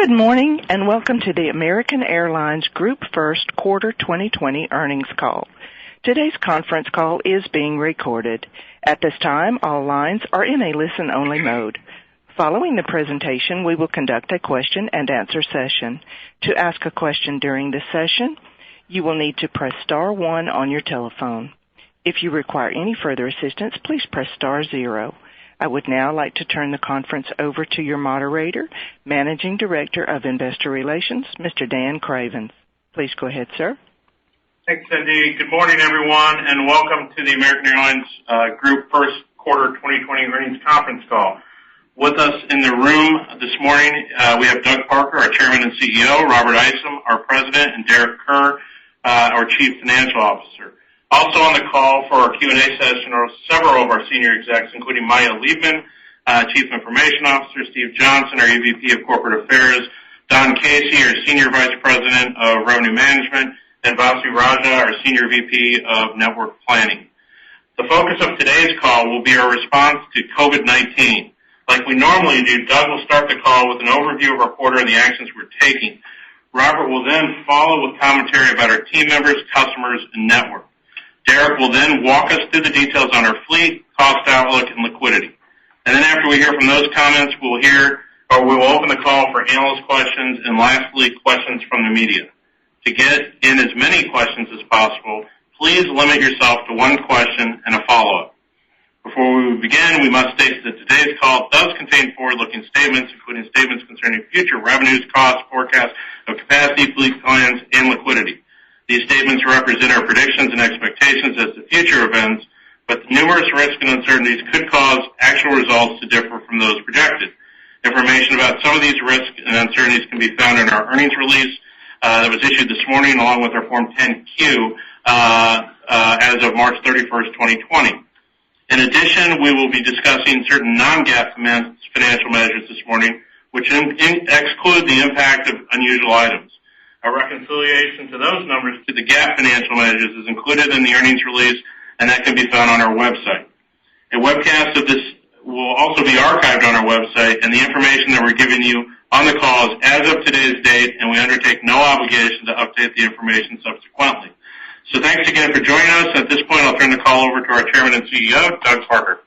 Good morning and welcome to the American Airlines Group First Quarter 2020 earnings call. Today's conference call is being recorded. At this time, all lines are in a listen-only mode. Following the presentation, we will conduct a question-and-answer session. To ask a question during this session, you will need to press star 1 on your telephone. If you require any further assistance, please press star 0. I would now like to turn the conference over to your moderator, Managing Director of Investor Relations, Mr. Dan Cravens. Please go ahead, sir. Thanks, Cindy. Good morning, everyone, and welcome to the American Airlines Group First Quarter 2020 earnings conference call. With us in the room this morning, we have Doug Parker, our Chairman and CEO, Robert Isom, our President, and Derek Kerr, our Chief Financial Officer. Also on the call for our Q&A session are several of our senior execs, including Maya Liebman, Chief Information Officer, Steve Johnson, our EVP of Corporate Affairs, Don Casey, our Senior Vice President of Revenue Management, and Vasi Raja, our Senior VP of Network Planning. The focus of today's call will be our response to COVID-19. Like we normally do, Doug will start the call with an overview of our quarter and the actions we're taking. Robert will then follow with commentary about our team members, customers, and network. Derek will then walk us through the details on our fleet, cost outlook, and liquidity. And then after we hear from those comments, we will open the call for analyst questions and lastly, questions from the media. To get in as many questions as possible, please limit yourself to one question and a follow-up. Before we begin, we must state that today's call does contain forward-looking statements, including statements concerning future revenues, costs, forecasts of capacity, fleet plans, and liquidity. These statements represent our predictions and expectations as to future events, but numerous risks and uncertainties could cause actual results to differ from those projected. Information about some of these risks and uncertainties can be found in our earnings release that was issued this morning, along with our Form 10-Q as of March 31st, 2020. In addition, we will be discussing certain non-GAAP financial measures this morning, which exclude the impact of unusual items. A reconciliation to those numbers to the GAAP financial measures is included in the earnings release, and that can be found on our website. A webcast of this will also be archived on our website, and the information that we're giving you on the call is as of today's date, and we undertake no obligation to update the information subsequently. So thanks again for joining us. At this point, I'll turn the call over to our Chairman and CEO, Doug Parker.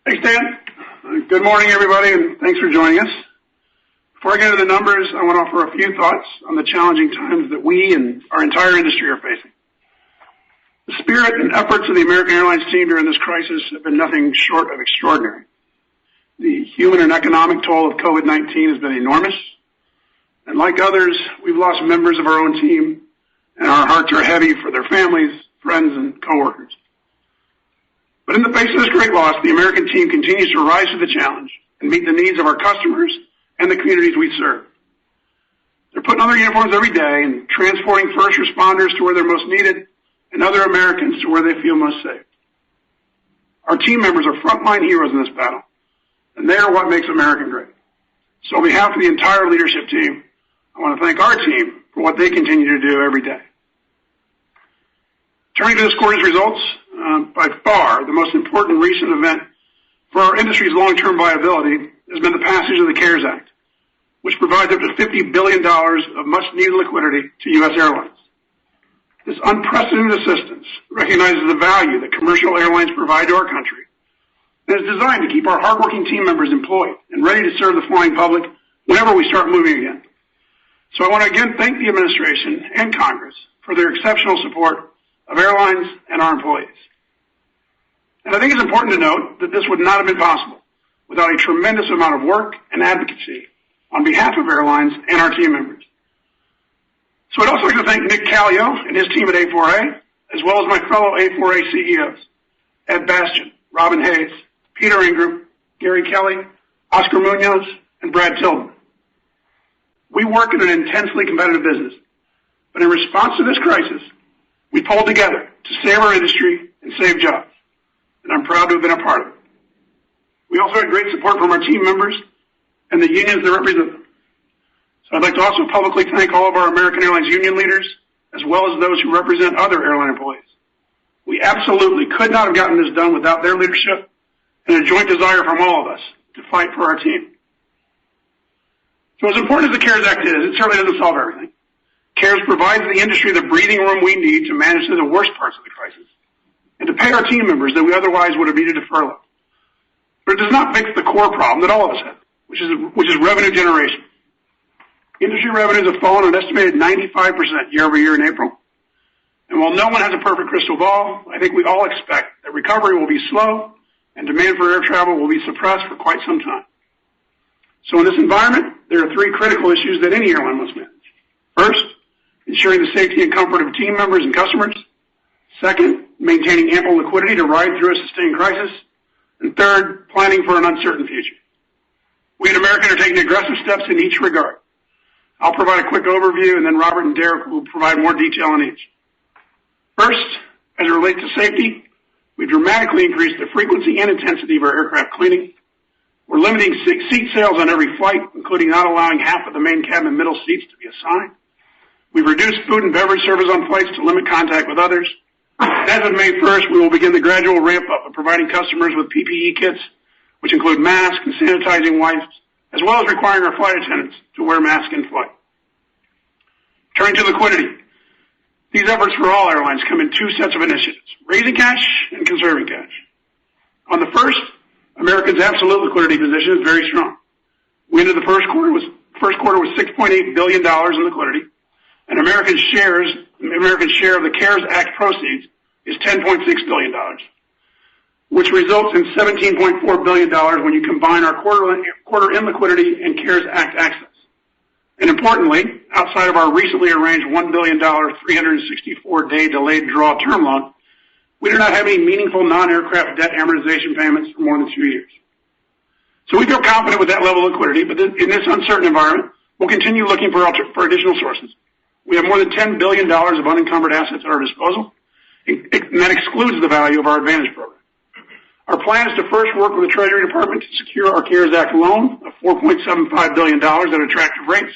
Thanks, Dan. Good morning, everybody, and thanks for joining us. Before I get into the numbers, I want to offer a few thoughts on the challenging times that we and our entire industry are facing. The spirit and efforts of the American Airlines team during this crisis have been nothing short of extraordinary. The human and economic toll of COVID-19 has been enormous, and like others, we've lost members of our own team, and our hearts are heavy for their families, friends, and coworkers. But in the face of this great loss, the American team continues to rise to the challenge and meet the needs of our customers and the communities we serve. They're putting on their uniforms every day and transporting first responders to where they're most needed and other Americans to where they feel most safe. Our team members are frontline heroes in this battle, and they are what makes America great. So on behalf of the entire leadership team, I want to thank our team for what they continue to do every day. Turning to this quarter's results, by far the most important recent event for our industry's long-term viability has been the passage of the CARES Act, which provides up to $50 billion of much-needed liquidity to U.S. airlines. This unprecedented assistance recognizes the value that commercial airlines provide to our country and is designed to keep our hardworking team members employed and ready to serve the flying public whenever we start moving again. So I want to again thank the administration and Congress for their exceptional support of airlines and our employees. And I think it's important to note that this would not have been possible without a tremendous amount of work and advocacy on behalf of airlines and our team members. So I'd also like to thank Nick Callio and his team at A4A, as well as my fellow A4A CEOs, Ed Bastian, Robin Hayes, Peter Ingram, Gary Kelly, Oscar Munoz, and Brad Tillman. We work in an intensely competitive business, but in response to this crisis, we pulled together to save our industry and save jobs, and I'm proud to have been a part of it. We also had great support from our team members and the unions that represent them. So I'd like to also publicly thank all of our American Airlines union leaders, as well as those who represent other airline employees. We absolutely could not have gotten this done without their leadership and a joint desire from all of us to fight for our team. So as important as the CARES Act is, it certainly doesn't solve everything. CARES provides the industry the breathing room we need to manage through the worst parts of the crisis and to pay our team members that we otherwise would have needed to furlough. But it does not fix the core problem that all of us have, which is revenue generation. Industry revenues have fallen an estimated 95% year over year in April. And while no one has a perfect crystal ball, I think we all expect that recovery will be slow and demand for air travel will be suppressed for quite some time. So in this environment, there are three critical issues that any airline must manage. First, ensuring the safety and comfort of team members and customers. Second, maintaining ample liquidity to ride through a sustained crisis. And third, planning for an uncertain future. We at American are taking aggressive steps in each regard. I'll provide a quick overview, and then Robert and Derek will provide more detail on each. First, as it relates to safety, we dramatically increased the frequency and intensity of our aircraft cleaning. We're limiting seat sales on every flight, including not allowing half of the main cabin middle seats to be assigned. We've reduced food and beverage service on flights to limit contact with others. As of May 1st, we will begin the gradual ramp-up of providing customers with PPE kits, which include masks and sanitizing wipes, as well as requiring our flight attendants to wear masks in flight. Turning to liquidity. These efforts for all airlines come in two sets of initiatives, raising cash and conserving cash. On the first, American's absolute liquidity position is very strong. We ended the first quarter with $6.8 billion in liquidity, and American's share of the CARES Act proceeds is $10.6 billion, which results in $17.4 billion when you combine our quarter-end liquidity and CARES Act access. And importantly, outside of our recently arranged $1 billion 364-day delayed draw term loan, we do not have any meaningful non-aircraft debt amortization payments for more than 2 years. So we feel confident with that level of liquidity, but in this uncertain environment, we'll continue looking for additional sources. We have more than $10 billion of unencumbered assets at our disposal, and that excludes the value of our Advantage program. Our plan is to first work with the Treasury Department to secure our CARES Act loan of $4.75 billion at attractive rates,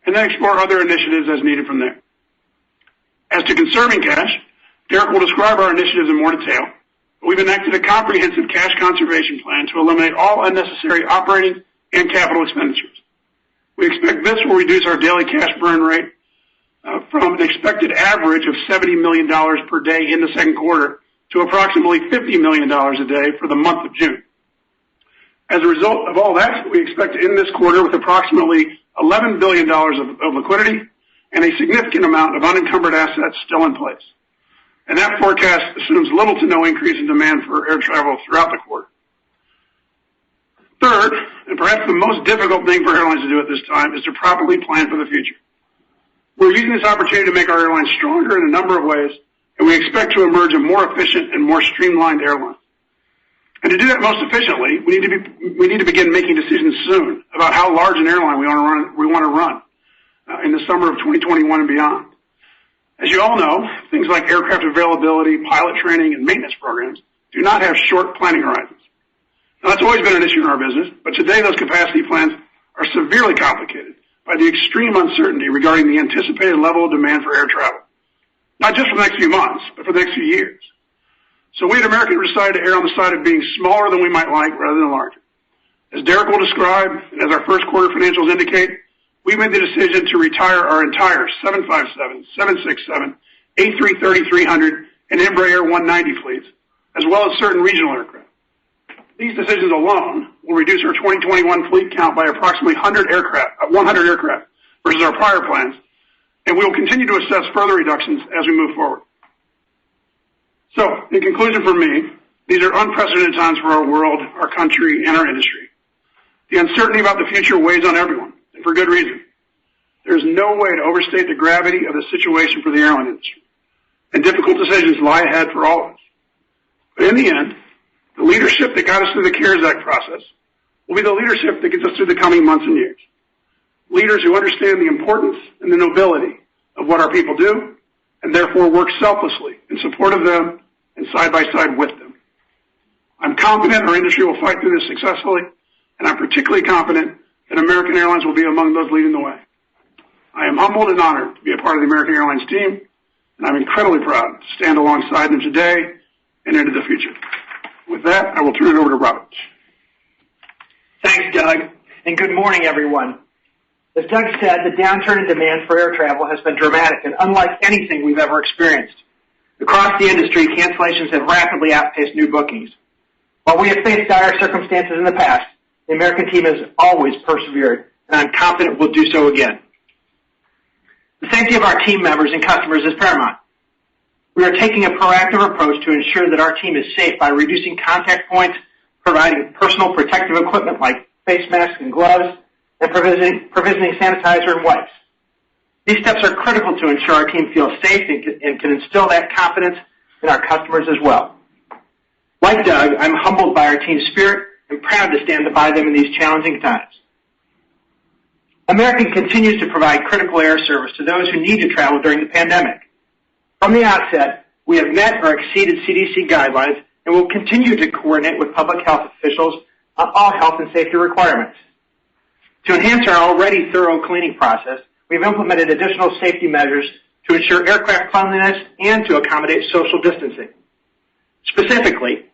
and then explore other initiatives as needed from there. As to conserving cash, Derek will describe our initiatives in more detail, but we've enacted a comprehensive cash conservation plan to eliminate all unnecessary operating and capital expenditures. We expect this will reduce our daily cash burn rate from an expected average of $70 million per day in the second quarter to approximately $50 million a day for the month of June. As a result of all that, we expect to end this quarter with approximately $11 billion of liquidity and a significant amount of unencumbered assets still in place. And that forecast assumes little to no increase in demand for air travel throughout the quarter. Third, and perhaps the most difficult thing for airlines to do at this time, is to properly plan for the future. We're using this opportunity to make our airlines stronger in a number of ways, and we expect to emerge a more efficient and more streamlined airline. And to do that most efficiently, we need to begin making decisions soon about how large an airline we want to run in the summer of 2021 and beyond. As you all know, things like aircraft availability, pilot training, and maintenance programs do not have short planning horizons. Now, that's always been an issue in our business, but today those capacity plans are severely complicated by the extreme uncertainty regarding the anticipated level of demand for air travel, not just for the next few months, but for the next few years. So we at American decided to err on the side of being smaller than we might like rather than larger. As Derek will describe, and as our first quarter financials indicate, we made the decision to retire our entire 757, 767, A330-300, and Embraer 190 fleets, as well as certain regional aircraft. These decisions alone will reduce our 2021 fleet count by approximately 100 aircraft versus our prior plans, and we will continue to assess further reductions as we move forward. So, in conclusion for me, these are unprecedented times for our world, our country, and our industry. The uncertainty about the future weighs on everyone, and for good reason. There is no way to overstate the gravity of the situation for the airline industry, and difficult decisions lie ahead for all of us. But in the end, the leadership that got us through the CARES Act process will be the leadership that gets us through the coming months and years. Leaders who understand the importance and the nobility of what our people do, and therefore work selflessly in support of them and side by side with them. I'm confident our industry will fight through this successfully, and I'm particularly confident that American Airlines will be among those leading the way. I am humbled and honored to be a part of the American Airlines team, and I'm incredibly proud to stand alongside them today and into the future. With that, I will turn it over to Robert. Thanks, Doug, and good morning, everyone. As Doug said, the downturn in demand for air travel has been dramatic and unlike anything we've ever experienced. Across the industry, cancellations have rapidly outpaced new bookings. While we have faced dire circumstances in the past, the American team has always persevered, and I'm confident we'll do so again. The safety of our team members and customers is paramount. We are taking a proactive approach to ensure that our team is safe by reducing contact points, providing personal protective equipment like face masks and gloves, and provisioning sanitizer and wipes. These steps are critical to ensure our team feels safe and can instill that confidence in our customers as well. Like Doug, I'm humbled by our team's spirit and proud to stand by them in these challenging times. American continues to provide critical air service to those who need to travel during the pandemic. From the outset, we have met or exceeded CDC guidelines and will continue to coordinate with public health officials on all health and safety requirements. To enhance our already thorough cleaning process, we've implemented additional safety measures to ensure aircraft cleanliness and to accommodate social distancing. Specifically,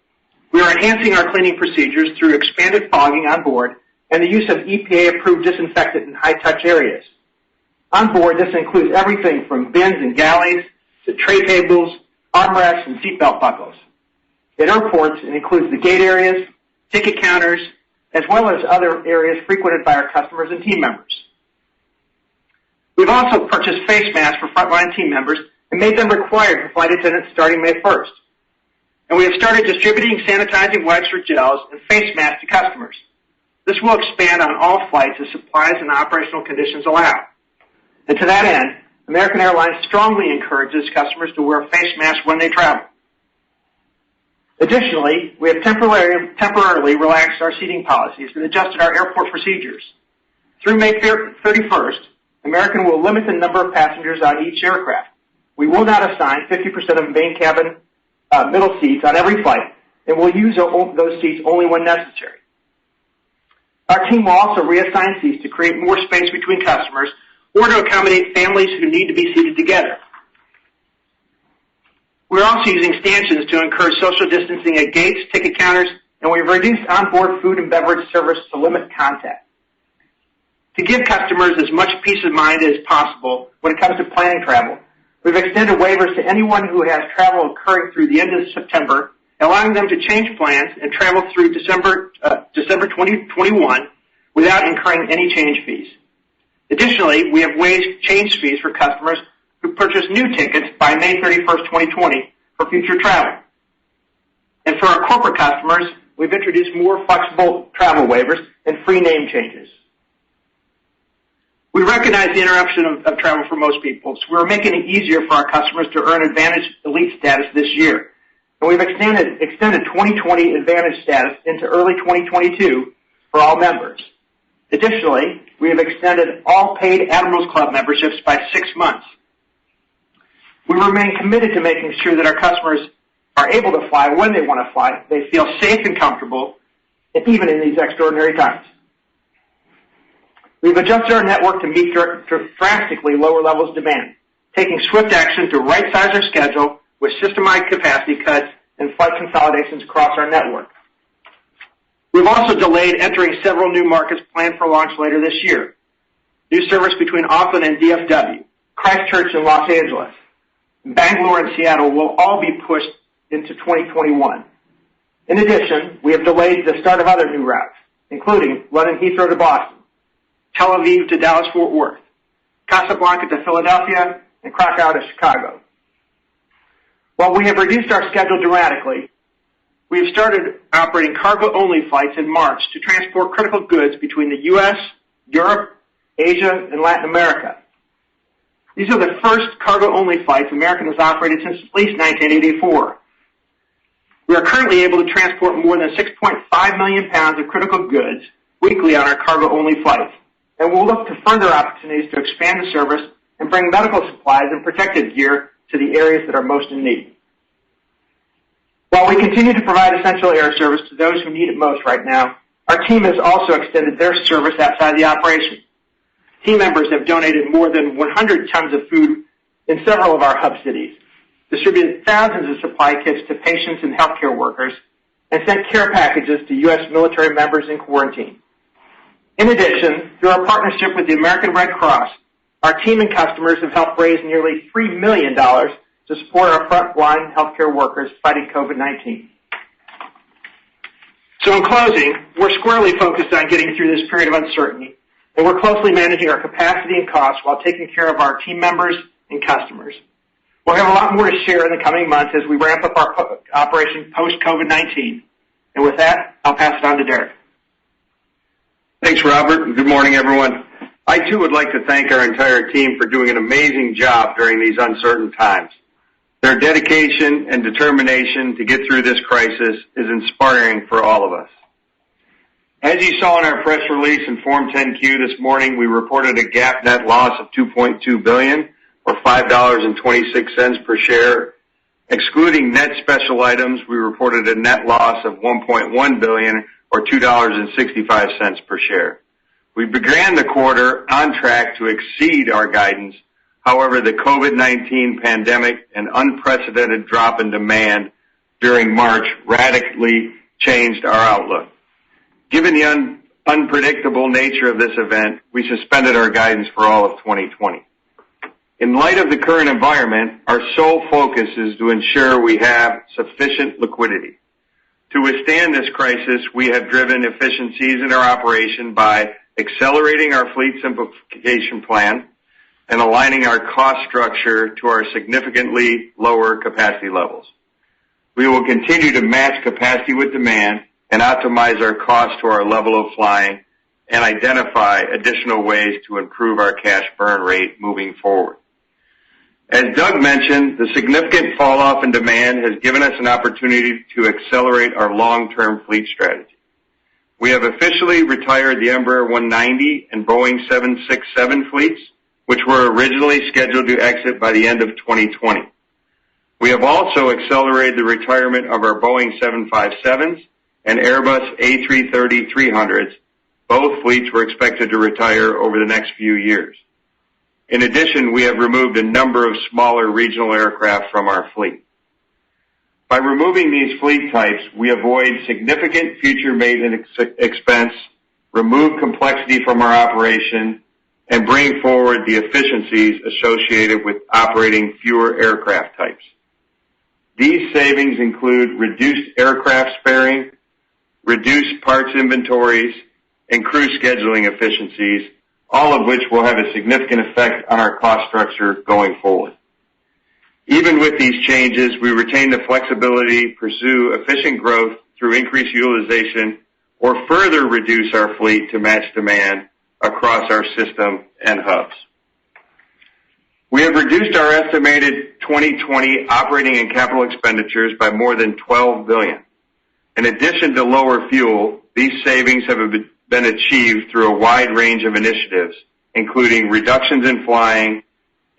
we are enhancing our cleaning procedures through expanded fogging on board and the use of EPA-approved disinfectant in high-touch areas. On board, this includes everything from bins and galleys to tray tables, armrests, and seatbelt buckles. At airports, it includes the gate areas, ticket counters, as well as other areas frequented by our customers and team members. We've also purchased face masks for frontline team members and made them required for flight attendants starting May 1st. And we have started distributing sanitizing wipes or gels and face masks to customers. This will expand on all flights as supplies and operational conditions allow. And to that end, American Airlines strongly encourages customers to wear face masks when they travel. Additionally, we have temporarily relaxed our seating policies and adjusted our airport procedures. Through May 31st, American will limit the number of passengers on each aircraft. We will not assign 50% of main cabin middle seats on every flight, and we'll use those seats only when necessary. Our team will also reassign seats to create more space between customers or to accommodate families who need to be seated together. We're also using stanchions to encourage social distancing at gates, ticket counters, and we've reduced onboard food and beverage service to limit contact. To give customers as much peace of mind as possible when it comes to planning travel, we've extended waivers to anyone who has travel occurring through the end of September, allowing them to change plans and travel through December 2021 without incurring any change fees. Additionally, we have waived change fees for customers who purchase new tickets by May 31st, 2020 for future travel. And for our corporate customers, we've introduced more flexible travel waivers and free name changes. We recognize the interruption of travel for most people, so we're making it easier for our customers to earn Advantage Elite status this year. And we've extended 2020 Advantage status into early 2022 for all members. Additionally, we have extended all paid Admirals Club memberships by 6 months. We remain committed to making sure that our customers are able to fly when they want to fly, they feel safe and comfortable, even in these extraordinary times. We've adjusted our network to meet drastically lower levels of demand, taking swift action to right-size our schedule with system-wide capacity cuts and flight consolidations across our network. We've also delayed entering several new markets planned for launch later this year. New service between Auckland and DFW, Christchurch and Los Angeles, Bangalore and Seattle will all be pushed into 2021. In addition, we have delayed the start of other new routes, including London Heathrow to Boston, Tel Aviv to Dallas-Fort Worth, Casablanca to Philadelphia, and Krakow to Chicago. While we have reduced our schedule dramatically, we have started operating cargo-only flights in March to transport critical goods between the U.S., Europe, Asia, and Latin America. These are the first cargo-only flights American has operated since at least 1984. We are currently able to transport more than 6.5 million pounds of critical goods weekly on our cargo-only flights, and we'll look to further opportunities to expand the service and bring medical supplies and protective gear to the areas that are most in need. While we continue to provide essential air service to those who need it most right now, our team has also extended their service outside the operation. Team members have donated more than 100 tons of food in several of our hub cities, distributed thousands of supply kits to patients and healthcare workers, and sent care packages to U.S. military members in quarantine. In addition, through our partnership with the American Red Cross, our team and customers have helped raise nearly $3 million to support our frontline healthcare workers fighting COVID-19. So in closing, we're squarely focused on getting through this period of uncertainty, and we're closely managing our capacity and costs while taking care of our team members and customers. We'll have a lot more to share in the coming months as we ramp up our operation post-COVID-19. And with that, I'll pass it on to Derek. Thanks, Robert, and good morning, everyone. I, too, would like to thank our entire team for doing an amazing job during these uncertain times. Their dedication and determination to get through this crisis is inspiring for all of us. As you saw in our press release and Form 10-Q this morning, we reported a GAAP net loss of $2.2 billion, or $5.26 per share. Excluding net special items, we reported a net loss of $1.1 billion, or $2.65 per share. We began the quarter on track to exceed our guidance. However, the COVID-19 pandemic and unprecedented drop in demand during March radically changed our outlook. Given the unpredictable nature of this event, we suspended our guidance for all of 2020. In light of the current environment, our sole focus is to ensure we have sufficient liquidity. To withstand this crisis, we have driven efficiencies in our operation by accelerating our fleet simplification plan and aligning our cost structure to our significantly lower capacity levels. We will continue to match capacity with demand and optimize our costs to our level of flying and identify additional ways to improve our cash burn rate moving forward. As Doug mentioned, the significant fall-off in demand has given us an opportunity to accelerate our long-term fleet strategy. We have officially retired the Embraer 190 and Boeing 767 fleets, which were originally scheduled to exit by the end of 2020. We have also accelerated the retirement of our Boeing 757s and Airbus A330-300s. Both fleets were expected to retire over the next few years. In addition, we have removed a number of smaller regional aircraft from our fleet. By removing these fleet types, we avoid significant future maintenance expense, remove complexity from our operation, and bring forward the efficiencies associated with operating fewer aircraft types. These savings include reduced aircraft sparing, reduced parts inventories, and crew scheduling efficiencies, all of which will have a significant effect on our cost structure going forward. Even with these changes, we retain the flexibility to pursue efficient growth through increased utilization or further reduce our fleet to match demand across our system and hubs. We have reduced our estimated 2020 operating and capital expenditures by more than $12 billion. In addition to lower fuel, these savings have been achieved through a wide range of initiatives, including reductions in flying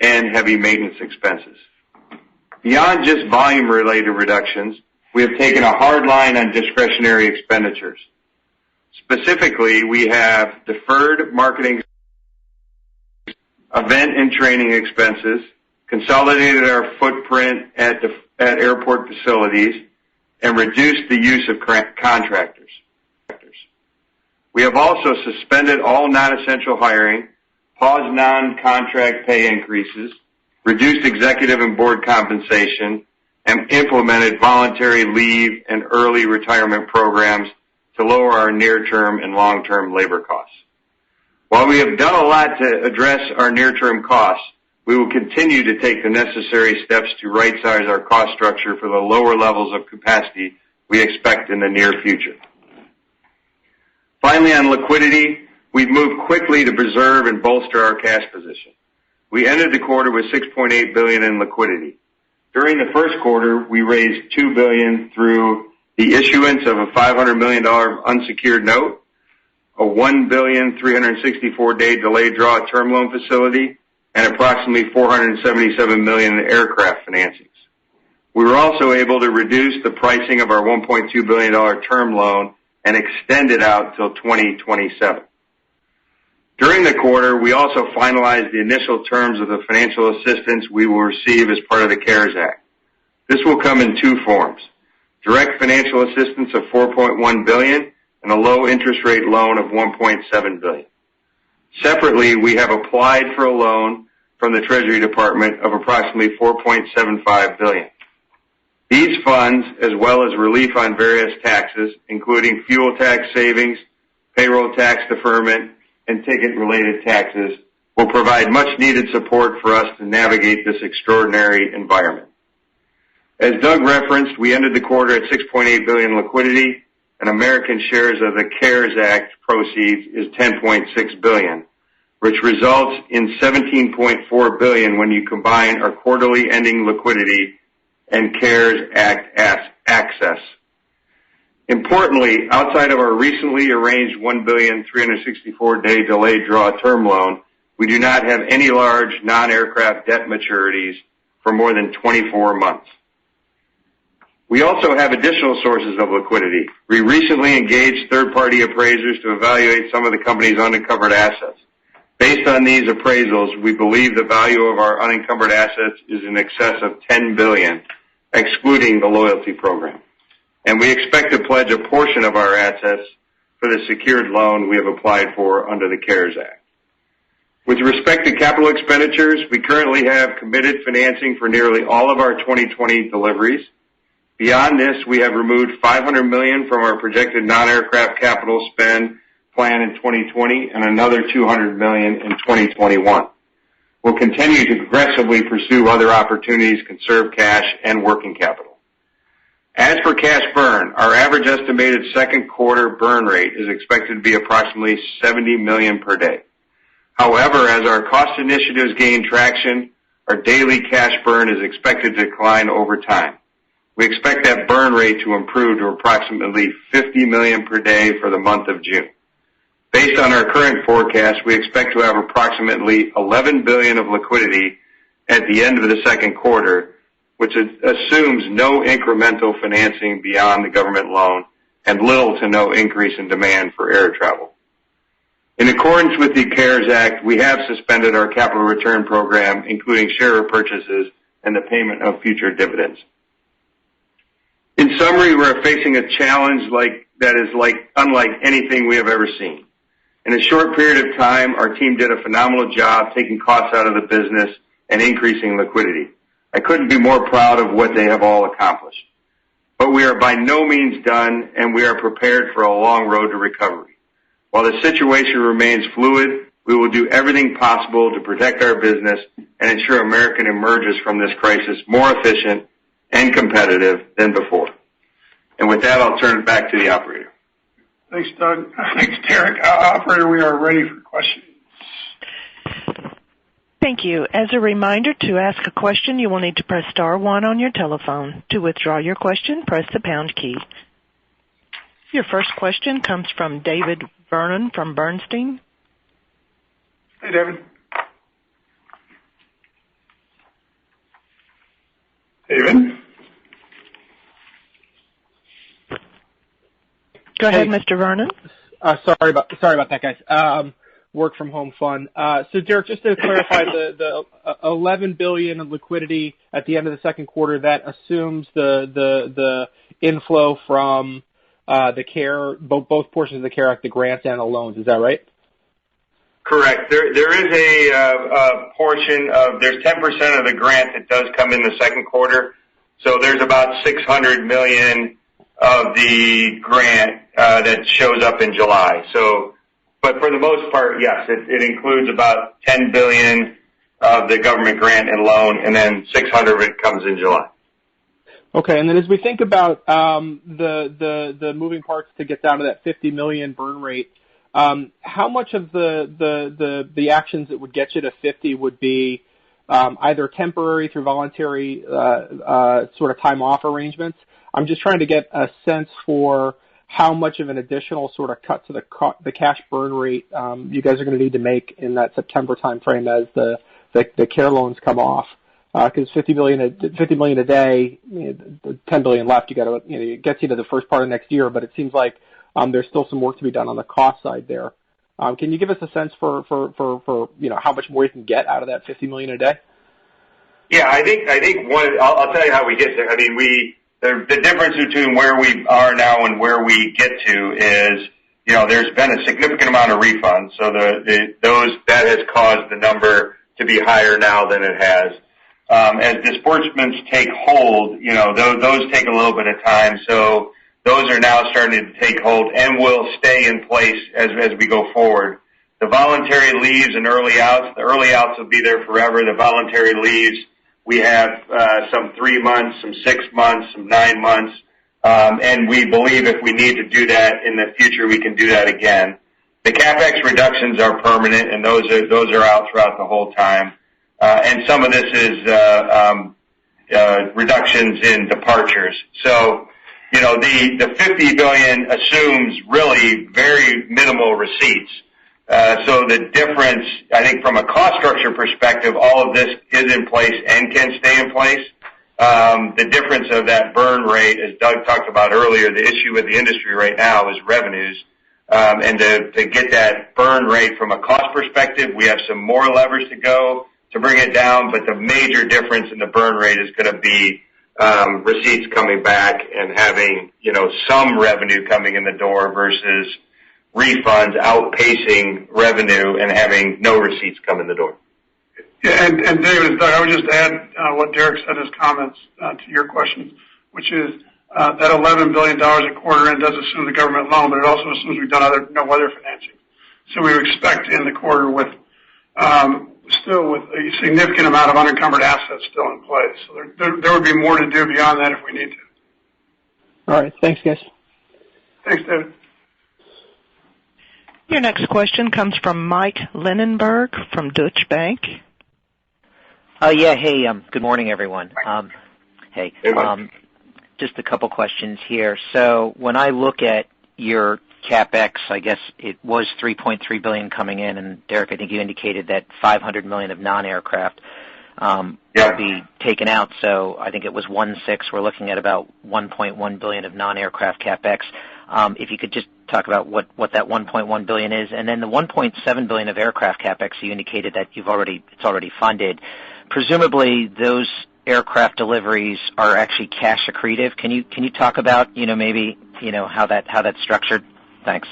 and heavy maintenance expenses. Beyond just volume-related reductions, we have taken a hard line on discretionary expenditures. Specifically, we have deferred marketing, event and training expenses, consolidated our footprint at airport facilities, and reduced the use of contractors. We have also suspended all non-essential hiring, paused non-contract pay increases, reduced executive and board compensation, and implemented voluntary leave and early retirement programs to lower our near-term and long-term labor costs. While we have done a lot to address our near-term costs, we will continue to take the necessary steps to right-size our cost structure for the lower levels of capacity we expect in the near future. Finally, on liquidity, we've moved quickly to preserve and bolster our cash position. We ended the quarter with $6.8 billion in liquidity. During the first quarter, we raised $2 billion through the issuance of a $500 million unsecured note, a $1 billion 364-day delayed draw term loan facility, and approximately $477 million in aircraft financings. We were also able to reduce the pricing of our $1.2 billion term loan and extend it out till 2027. During the quarter, we also finalized the initial terms of the financial assistance we will receive as part of the CARES Act. This will come in two forms: direct financial assistance of $4.1 billion and a low interest rate loan of $1.7 billion. Separately, we have applied for a loan from the Treasury Department of approximately $4.75 billion. These funds, as well as relief on various taxes, including fuel tax savings, payroll tax deferment, and ticket-related taxes, will provide much-needed support for us to navigate this extraordinary environment. As Doug referenced, we ended the quarter at $6.8 billion in liquidity, and American shares of the CARES Act proceeds is $10.6 billion, which results in $17.4 billion when you combine our quarterly ending liquidity and CARES Act access. Importantly, outside of our recently arranged $1 billion 364-day delayed draw term loan, we do not have any large non-aircraft debt maturities for more than 24 months. We also have additional sources of liquidity. We recently engaged third-party appraisers to evaluate some of the company's unencumbered assets. Based on these appraisals, we believe the value of our unencumbered assets is in excess of $10 billion, excluding the loyalty program. And we expect to pledge a portion of our assets for the secured loan we have applied for under the CARES Act. With respect to capital expenditures, we currently have committed financing for nearly all of our 2020 deliveries. Beyond this, we have removed $500 million from our projected non-aircraft capital spend plan in 2020 and another $200 million in 2021. We'll continue to aggressively pursue other opportunities, conserve cash, and working capital. As for cash burn, our average estimated second quarter burn rate is expected to be approximately $70 million per day. However, as our cost initiatives gain traction, our daily cash burn is expected to decline over time. We expect that burn rate to improve to approximately $50 million per day for the month of June. Based on our current forecast, we expect to have approximately $11 billion of liquidity at the end of the second quarter, which assumes no incremental financing beyond the government loan and little to no increase in demand for air travel. In accordance with the CARES Act, we have suspended our capital return program, including share repurchases and the payment of future dividends. In summary, we're facing a challenge that is unlike anything we have ever seen. In a short period of time, our team did a phenomenal job taking costs out of the business and increasing liquidity. I couldn't be more proud of what they have all accomplished. But we are by no means done, and we are prepared for a long road to recovery. While the situation remains fluid, we will do everything possible to protect our business and ensure American emerges from this crisis more efficient and competitive than before. And with that, I'll turn it back to the operator. Thanks, Doug. Thanks, Derek. Operator, we are ready for questions. Thank you. As a reminder, to ask a question, you will need to press star 1 on your telephone. To withdraw your question, press the pound key. Your first question comes from David Vernon from Bernstein. Hey, David. David? Go ahead, Mr. Vernon. Sorry about that, guys. Work from home fun. So, Derek, just to clarify, the $11 billion of liquidity at the end of the second quarter, that assumes the inflow from the CARE, both portions of the CARE Act, the grants and the loans. Is that right? Correct. There is a portion of, there's 10% of the grant that does come in the second quarter. So there's about $600 million of the grant that shows up in July. So, but for the most part, yes, it includes about $10 billion of the government grant and loan, and then $600 of it comes in July. Okay, and then as we think about the moving parts to get down to that $50 million burn rate, how much of the actions that would get you to 50 would be either temporary through voluntary sort of time off arrangements? I'm just trying to get a sense for how much of an additional sort of cut to the cash burn rate you guys are going to need to make in that September timeframe as the CARE loans come off. Because $50 million a day, $10 billion left. It gets you to the first part of next year, but it seems like there's still some work to be done on the cost side there. Can you give us a sense for how much more you can get out of that $50 million a day? Yeah, I think I'll tell you how we get there. I mean, the difference between where we are now and where we get to is there's been a significant amount of refunds, so that has caused the number to be higher now than it has. As disbursements take hold, those take a little bit of time, so those are now starting to take hold and will stay in place as we go forward. The voluntary leaves and early outs, the early outs will be there forever. The voluntary leaves, we have some 3 months, some 6 months, some 9 months, and we believe if we need to do that in the future, we can do that again. The CapEx reductions are permanent, and those are out throughout the whole time. And some of this is reductions in departures. So, the $50 billion assumes really very minimal receipts. So the difference, I think, from a cost structure perspective, all of this is in place and can stay in place. The difference of that burn rate, as Doug talked about earlier, the issue with the industry right now is revenues. And to get that burn rate from a cost perspective, we have some more levers to go to bring it down, but the major difference in the burn rate is going to be receipts coming back and having, some revenue coming in the door versus refunds outpacing revenue and having no receipts come in the door. Yeah, and David, I would just add what Derek said in his comments to your questions, which is that $11 billion at quarter end does assume the government loan, but it also assumes we've done no other financing. So we would expect to end the quarter with still with a significant amount of unencumbered assets still in place. So there would be more to do beyond that if we need to. All right. Thanks, guys. Thanks, David. Your next question comes from Mike Linenberg from Deutsche Bank. Yeah. Hey, good morning, everyone. Hey, Just a couple questions here. So when I look at your CapEx, I guess it was $3.3 billion coming in, and Derek, I think you indicated that $500 million of non-aircraft will be taken out. So I think it was 1.6. We're looking at about $1.1 billion of non-aircraft CapEx. If you could just talk about what that $1.1 billion is, and then the $1.7 billion of aircraft CapEx, you indicated that it's already funded. Presumably, those aircraft deliveries are actually cash accretive. Can you talk about how that's structured? Thanks.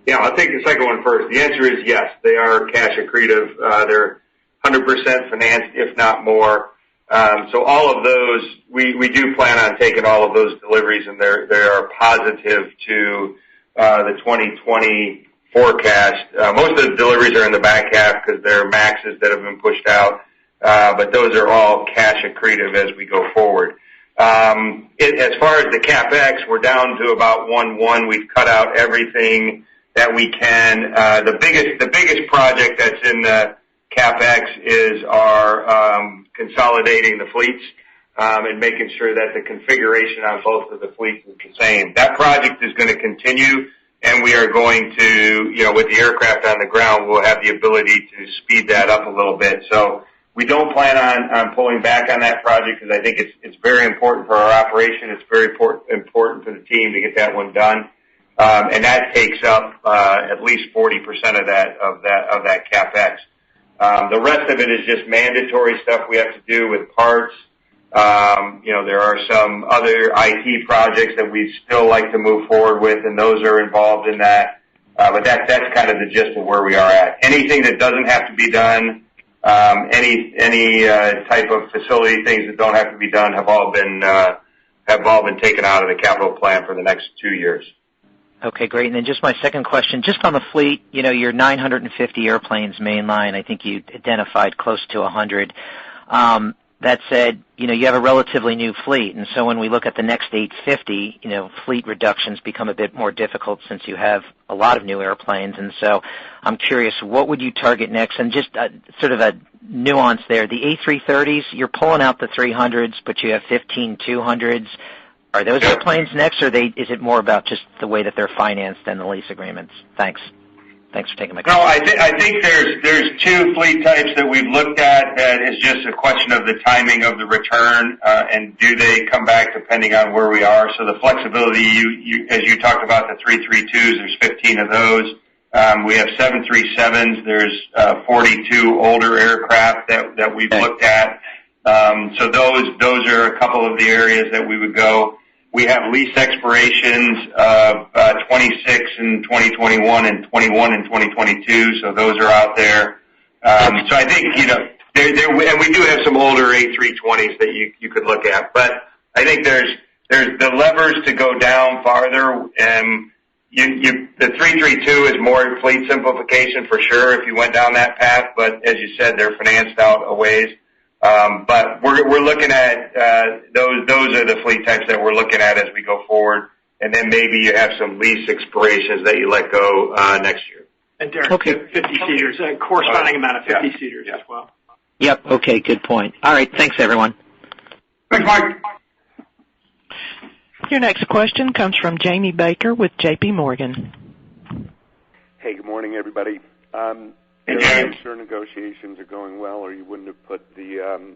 Yeah, I'll take the second one first. The answer is yes, they are cash accretive. They're 100% financed, if not more. So all of those, we do plan on taking all of those deliveries, and they are positive to the 2020 forecast. Most of the deliveries are in the back half because they're MAXs that have been pushed out, but those are all cash accretive as we go forward. As far as the CapEx, we're down to about 1.1. We've cut out everything that we can. The biggest project that's in the CapEx is our consolidating the fleets and making sure that the configuration on both of the fleets is the same. That project is going to continue, and we are going to, with the aircraft on the ground, we'll have the ability to speed that up a little bit. So we don't plan on pulling back on that project because I think it's very important for our operation. It's very important for the team to get that one done, and that takes up at least 40% of that CapEx. The rest of it is just mandatory stuff we have to do with parts. There are some other IT projects that we still like to move forward with, and those are involved in that. But that's kind of the gist of where we are at. Anything that doesn't have to be done, any type of facility things that don't have to be done have all been taken out of the capital plan for the next 2 years. Okay, great. And then just my second question, just on the fleet, your 950 airplanes mainline, I think you identified close to 100. That said, you have a relatively new fleet, and so when we look at the next 850, fleet reductions become a bit more difficult since you have a lot of new airplanes. And so I'm curious, what would you target next? And just sort of a nuance there, the A330s, you're pulling out the 300s, but you have 15 200s. Are those airplanes next, or is it more about just the way that they're financed and the lease agreements? Thanks for taking my question. No, I think there's two fleet types that we've looked at that is just a question of the timing of the return, and do they come back depending on where we are. So the flexibility, as you talked about the 332s, there's 15 of those. We have 737s. There's 42 older aircraft that we've looked at. So those are a couple of the areas that we would go. we have lease expirations of 26 in 2021 and 21 in 2022, so those are out there. So I think, and we do have some older A320s that you could look at, but I think there's the levers to go down farther, and the 332 is more fleet simplification for sure if you went down that path, but as you said, they're financed out a ways. But we're looking at those are the fleet types that we're looking at as we go forward, and then maybe you have some lease expirations that you let go next year. And Derek, 50-seaters, a corresponding amount of 50-seaters as well. Yep, okay, good point. All right, thanks, everyone. Thanks, Mike. Your next question comes from Jamie Baker with J.P. Morgan. Hey, good morning, everybody. I'm sure negotiations are going well, or you wouldn't have put the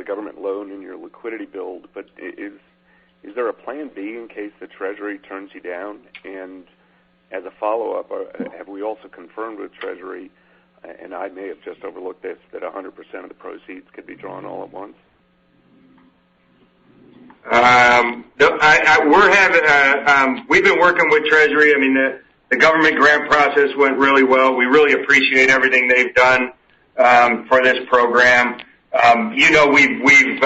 government loan in your liquidity build. But is there a plan B in case the Treasury turns you down? And as a follow-up, have we also confirmed with Treasury, and I may have just overlooked this, that 100% of the proceeds could be drawn all at once? We've been working with Treasury. I mean, the government grant process went really well. We really appreciate everything they've done for this program. We've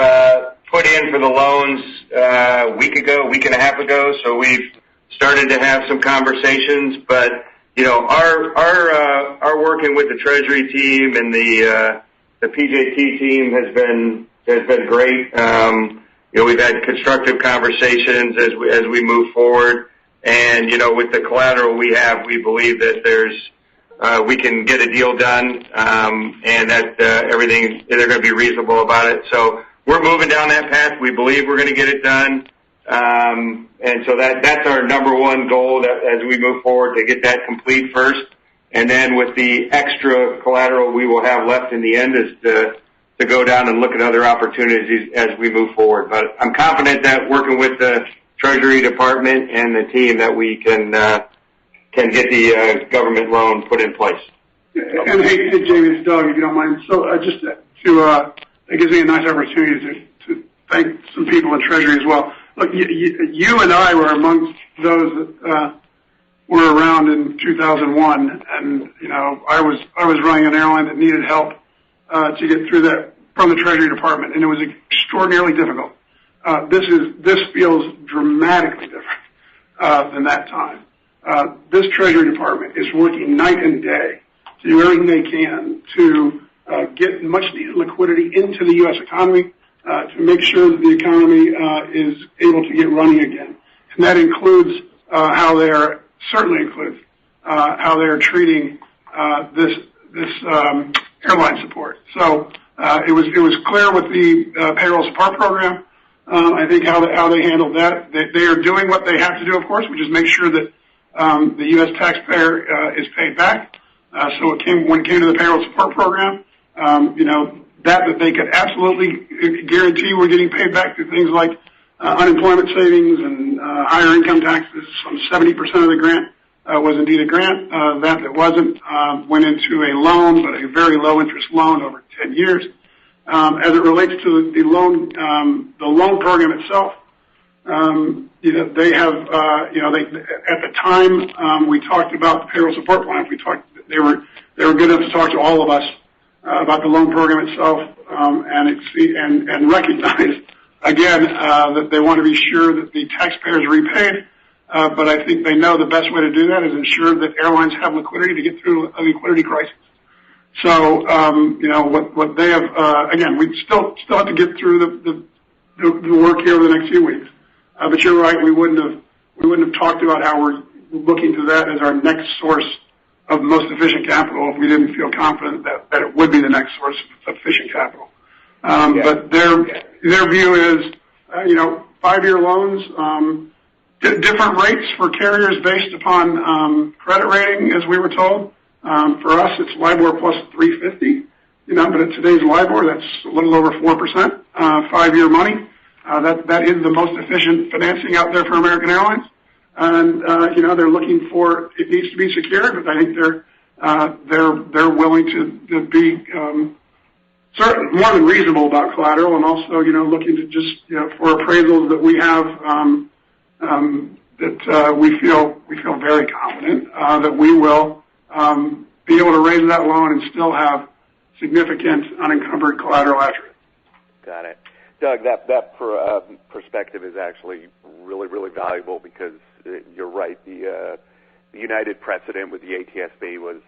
put in for the loans a week and a half ago, so we've started to have some conversations. But our working with the Treasury team and the PJT team has been great. We've had constructive conversations as we move forward, and with the collateral we have, we believe that we can get a deal done, and that they're going to be reasonable about it. So we're moving down that path. We believe we're going to get it done, and so that's our number one goal as we move forward, to get that complete first, and then with the extra collateral we will have left in the end is to go down and look at other opportunities as we move forward. But I'm confident that working with the Treasury Department and the team that we can get the government loan put in place. And hey, Jamie, it's Doug, if you don't mind. So it gives me a nice opportunity to thank some people in Treasury as well. Look, you and I were amongst those that were around in 2001, and I was running an airline that needed help to get through that from the Treasury Department, and it was extraordinarily difficult. This feels dramatically different than that time. This Treasury Department is working night and day to do everything they can to get much-needed liquidity into the U.S. economy, to make sure that the economy is able to get running again. And that includes how they're treating this airline support. So it was clear with the payroll support program. I think how they handled that. They are doing what they have to do, of course, which is make sure that the U.S. taxpayer is paid back. So when it came to the payroll support program, that they could absolutely guarantee we're getting paid back through things like unemployment savings and higher income taxes. Some 70% of the grant was indeed a grant. That wasn't went into a loan, but a very low interest loan over 10 years. As it relates to the loan program itself, they have, at the time we talked about the payroll support plan. They were good enough to talk to all of us about the loan program itself, and recognize again that they want to be sure that the taxpayers are repaid. But I think they know the best way to do that is ensure that airlines have liquidity to get through a liquidity crisis. So, what they have, again, we still have to get through the work here over the next few weeks. But you're right, we wouldn't have talked about how we're looking to that as our next source of most efficient capital if we didn't feel confident that it would be the next source of efficient capital. But their view is, 5-year loans, different rates for carriers based upon credit rating, as we were told. For us, it's LIBOR plus 350. But at today's LIBOR, that's a little over 4%. 5-year money. That is the most efficient financing out there for American Airlines. And they're looking for, it needs to be secured, but I think they're willing to be certain, more than reasonable about collateral, and also looking to just for appraisals that we have that we feel very confident that we will be able to raise that loan and still have significant unencumbered collateral after it. Got it. Doug, that perspective is actually really, really valuable because you're right. The United precedent with the ATSB was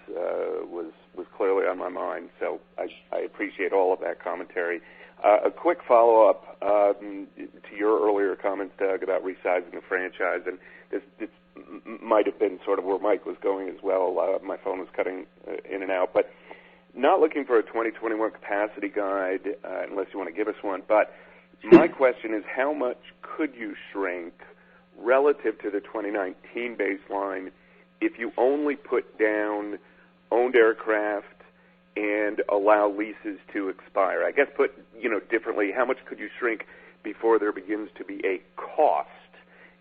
clearly on my mind, so I appreciate all of that commentary. A quick follow-up to your earlier comments, Doug, about resizing the franchise, and this might have been sort of where Mike was going as well. My phone was cutting in and out, but not looking for a 2021 capacity guide unless you want to give us one, but my question is how much could you shrink relative to the 2019 baseline if you only put down owned aircraft and allow leases to expire? I guess put differently, how much could you shrink before there begins to be a cost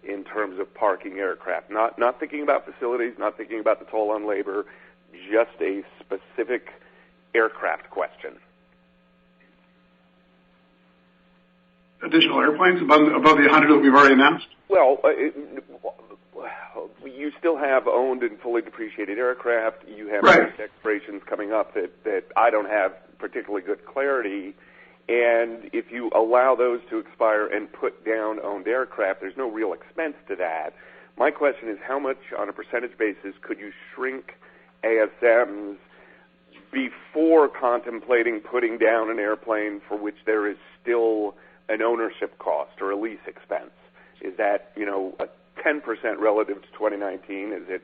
in terms of parking aircraft? Not thinking about facilities, not thinking about the toll on labor, just a specific aircraft question. Additional airplanes above the 100 that we've already announced? Well, you still have owned and fully depreciated aircraft. You have expirations coming up that I don't have particularly good clarity. And if you allow those to expire and put down owned aircraft, there's no real expense to that. My question is how much on a percentage basis could you shrink ASMs before contemplating putting down an airplane for which there is still an ownership cost or a lease expense? Is that, a 10% relative to 2019? Is it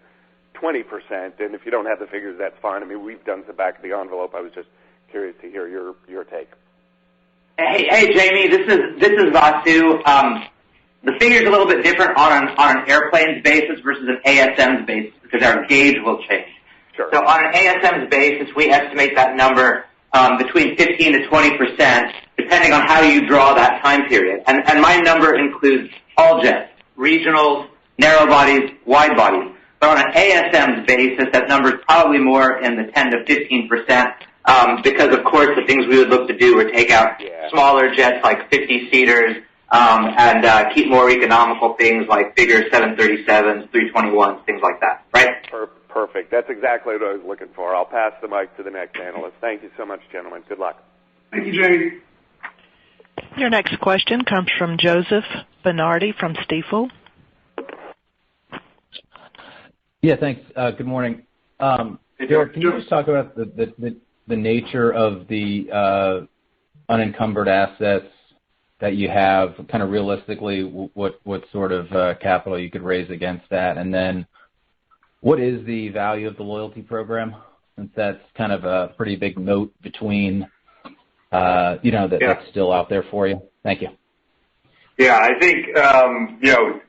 20%? And if you don't have the figures, that's fine. I mean, we've done some back of the envelope. I was just curious to hear your take. Hey, Jamie, this is Vasu. The figure's a little bit different on an airplanes basis versus an ASMs basis because our gauge will change. Sure. So on an ASMs basis, we estimate that number between 15 to 20%, depending on how you draw that time period. And my number includes all jets, regionals, narrow bodies, wide bodies. But on an ASMs basis, that number is probably more in the 10 to 15%, because of course the things we would look to do would take out smaller jets like 50-seaters, and keep more economical things like bigger 737s, 321s, things like that, right? Perfect. That's exactly what I was looking for. I'll pass the mic to the next analyst. Thank you so much, gentlemen. Good luck. Thank you, Jamie. Your next question comes from Joseph Bernardi from Stifel. Yeah, thanks. Good morning. Derek, can you just talk about the nature of the unencumbered assets that you have, kind of realistically, what sort of capital you could raise against that? And then what is the value of the loyalty program, since that's kind of a pretty big moat between, that's still out there for you? Thank you. Yeah, I think,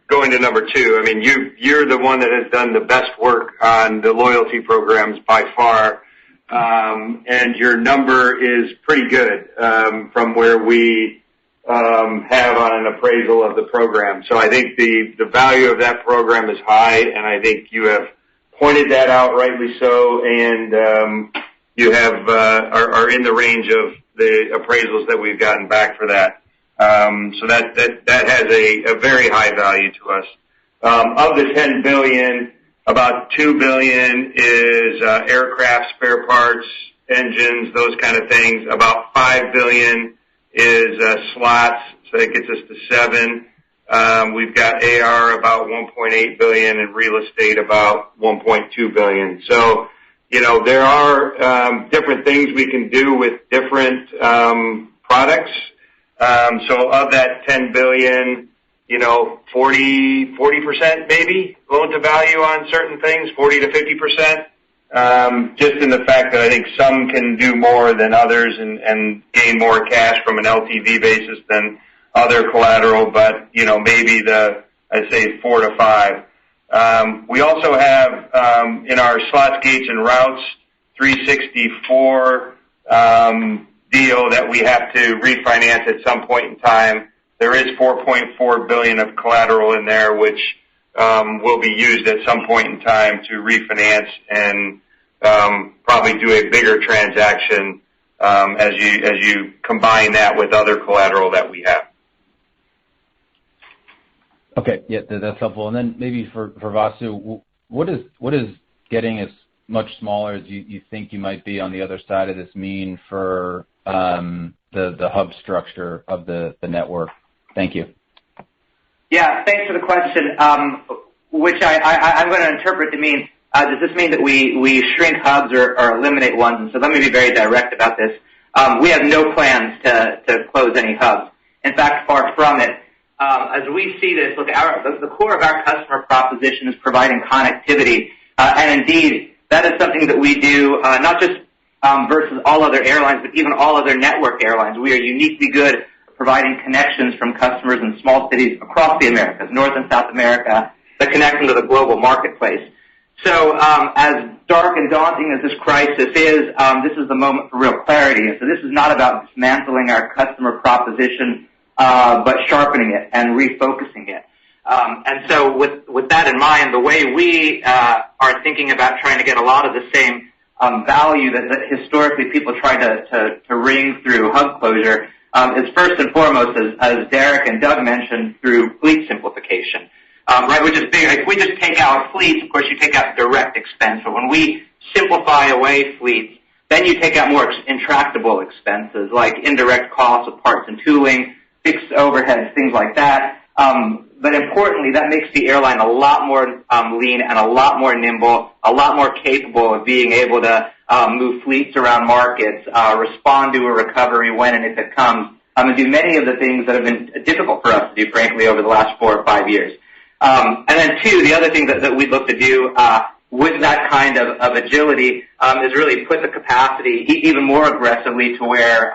going to number two, I mean, you're the one that has done the best work on the loyalty programs by far, and your number is pretty good from where we have on an appraisal of the program. So I think the value of that program is high, and I think you have pointed that out rightly so, and you have are in the range of the appraisals that we've gotten back for that. So that has a very high value to us. Of the $10 billion, about $2 billion is aircraft spare parts, engines, those kind of things. About $5 billion is slots, so that gets us to $7 billion. We've got AR about $1.8 billion and real estate about $1.2 billion. So, there are different things we can do with different products. So of that $10 billion, 40% maybe loan to value on certain things, 40 to 50%. Just in the fact that I think some can do more than others and gain more cash from an LTV basis than other collateral, but maybe I'd say 4 to 5. We also have in our slots, gates, and routes 364 deal that we have to refinance at some point in time. There is $4.4 billion of collateral in there, which will be used at some point in time to refinance and probably do a bigger transaction as you combine that with other collateral that we have. Okay, yeah, that's helpful. And then maybe for Vasu, what is getting as much smaller as you think you might be on the other side of this mean for the hub structure of the network? Thank you. Yeah, thanks for the question, which I'm going to interpret to mean, does this mean that we shrink hubs or eliminate ones? And so let me be very direct about this. We have no plans to close any hubs. In fact, far from it. As we see this, look, the core of our customer proposition is providing connectivity, and indeed, that is something that we do not just versus all other airlines, but even all other network airlines. We are uniquely good at providing connections from customers in small cities across the Americas, North and South America, that connect them to the global marketplace. So as dark and daunting as this crisis is the moment for real clarity. And so this is not about dismantling our customer proposition, but sharpening it and refocusing it. And so with that in mind, the way we are thinking about trying to get a lot of the same value that historically people try to wring through hub closure is first and foremost, as Derek and Doug mentioned, through fleet simplification. Right, which is big. If we just take out fleets, of course, you take out direct expense. But when we simplify away fleets, then you take out more intractable expenses like indirect costs of parts and tooling, fixed overheads, things like that. But importantly, that makes the airline a lot more lean and a lot more nimble, a lot more capable of being able to move fleets around markets, respond to a recovery when and if it comes, and do many of the things that have been difficult for us to do, frankly, over the last 4 or 5 years. And then two, the other thing that we'd look to do with that kind of agility is really put the capacity even more aggressively to where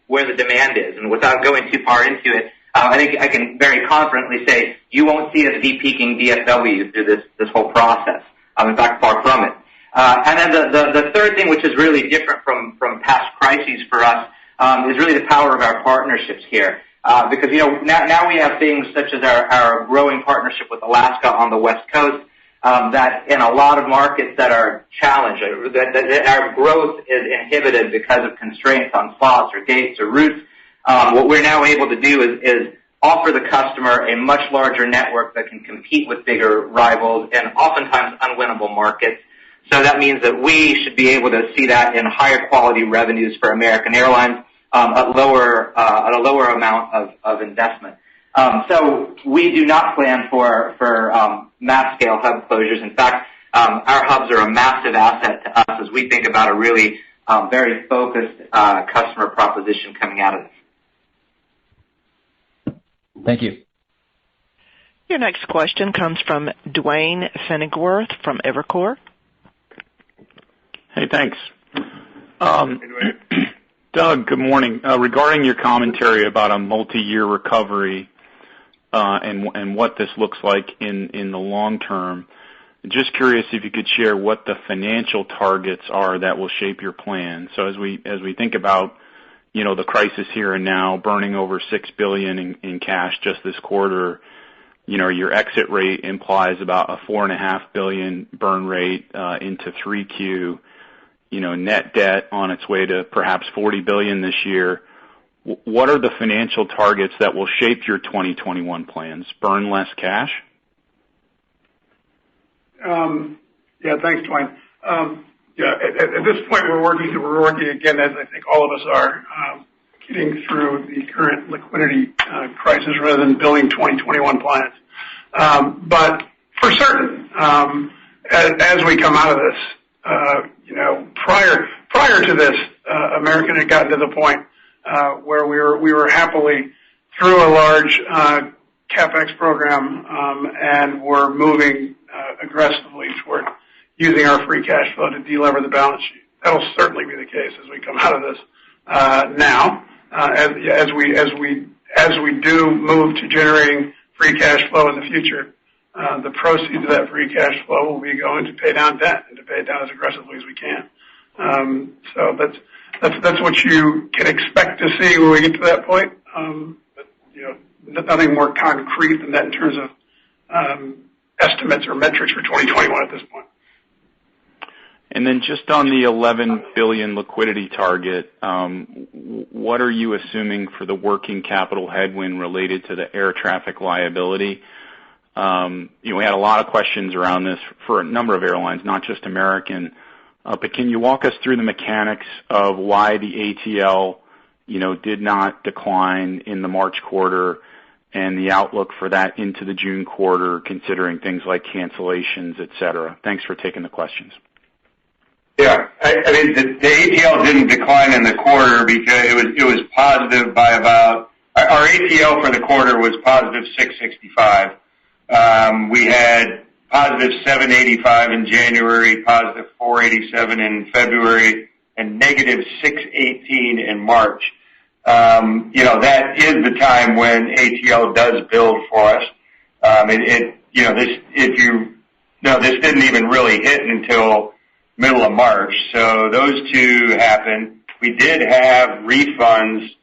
the demand is. And without going too far into it, I think I can very confidently say you won't see us de-peaking DFW through this whole process. In fact, far from it. And then the third thing, which is really different from past crises for us, is really the power of our partnerships here. Because, now we have things such as our growing partnership with Alaska on the West Coast, that in a lot of markets that are challenged, that our growth is inhibited because of constraints on slots or gates or routes. What we're now able to do is offer the customer a much larger network that can compete with bigger rivals in oftentimes unwinnable markets. So that means that we should be able to see that in higher quality revenues for American Airlines, at a lower amount of investment. So we do not plan for mass scale hub closures. In fact, our hubs are a massive asset to us as we think about a really very focused customer proposition coming out of this. Thank you. Your next question comes from Duane Pfennigwerth from Evercore. Hey, thanks. Doug, good morning. Regarding your commentary about a multi-year recovery and what this looks like in the long term, just curious if you could share what the financial targets are that will shape your plan. So as we think about the crisis here and now, burning over $6 billion in cash just this quarter, your exit rate implies about a $4.5 billion burn rate into 3Q. Net debt on its way to perhaps $40 billion this year. What are the financial targets that will shape your 2021 plans? Burn less cash? Yeah, thanks, Dwayne. At this point, we're working again, as I think all of us are, getting through the current liquidity crisis rather than building 2021 plans. But for certain, as we come out of this, prior to this, American had gotten to the point where we were happily through a large CapEx program and were moving aggressively toward using our free cash flow to delever the balance sheet. That'll certainly be the case as we come out of this. Now, as we do move to generating free cash flow in the future, the proceeds of that free cash flow will be going to pay down debt and to pay it down as aggressively as we can. So that's what you can expect to see when we get to that point. But nothing more concrete than that in terms of estimates or metrics for 2021 at this point. And then just on the $11 billion liquidity target, what are you assuming for the working capital headwind related to the air traffic liability? We had a lot of questions around this for a number of airlines, not just American. But can you walk us through the mechanics of why the ATL, did not decline in the March quarter and the outlook for that into the June quarter, considering things like cancellations, et cetera? Thanks for taking the questions. Yeah, I mean, the ATL didn't decline in the quarter because it was positive by about, our ATL for the quarter was positive 665. We had positive 785 in January, positive 487 in February, and negative 618 in March. That is the time when ATL does build for us. This didn't even really hit until middle of March. So those two happened. We did have refunds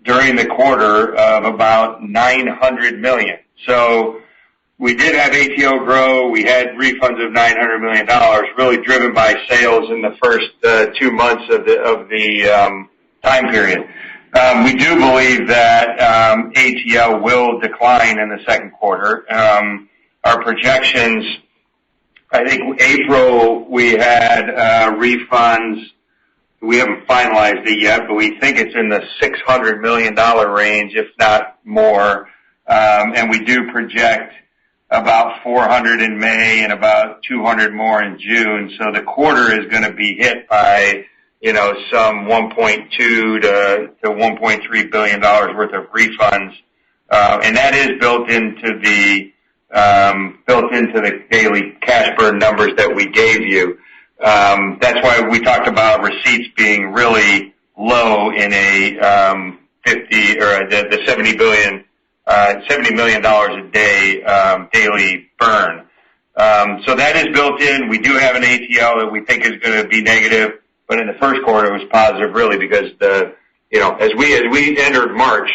during the quarter of about $900 million. So we did have ATL grow. We had refunds of $900 million, really driven by sales in the first 2 months of the time period. We do believe that ATL will decline in the second quarter. Our projections, I think April we had refunds. We haven't finalized it yet, but we think it's in the $600 million range, if not more. And we do project about 400 in May and about 200 more in June. So the quarter is going to be hit by, some $1.2 to $1.3 billion worth of refunds. And that is built into the daily cash burn numbers that we gave you. That's why we talked about receipts being really low in a 50 or the $70 million a day daily burn. So that is built in. We do have an ATL that we think is going to be negative, but in the first quarter it was positive, really, because as we entered March,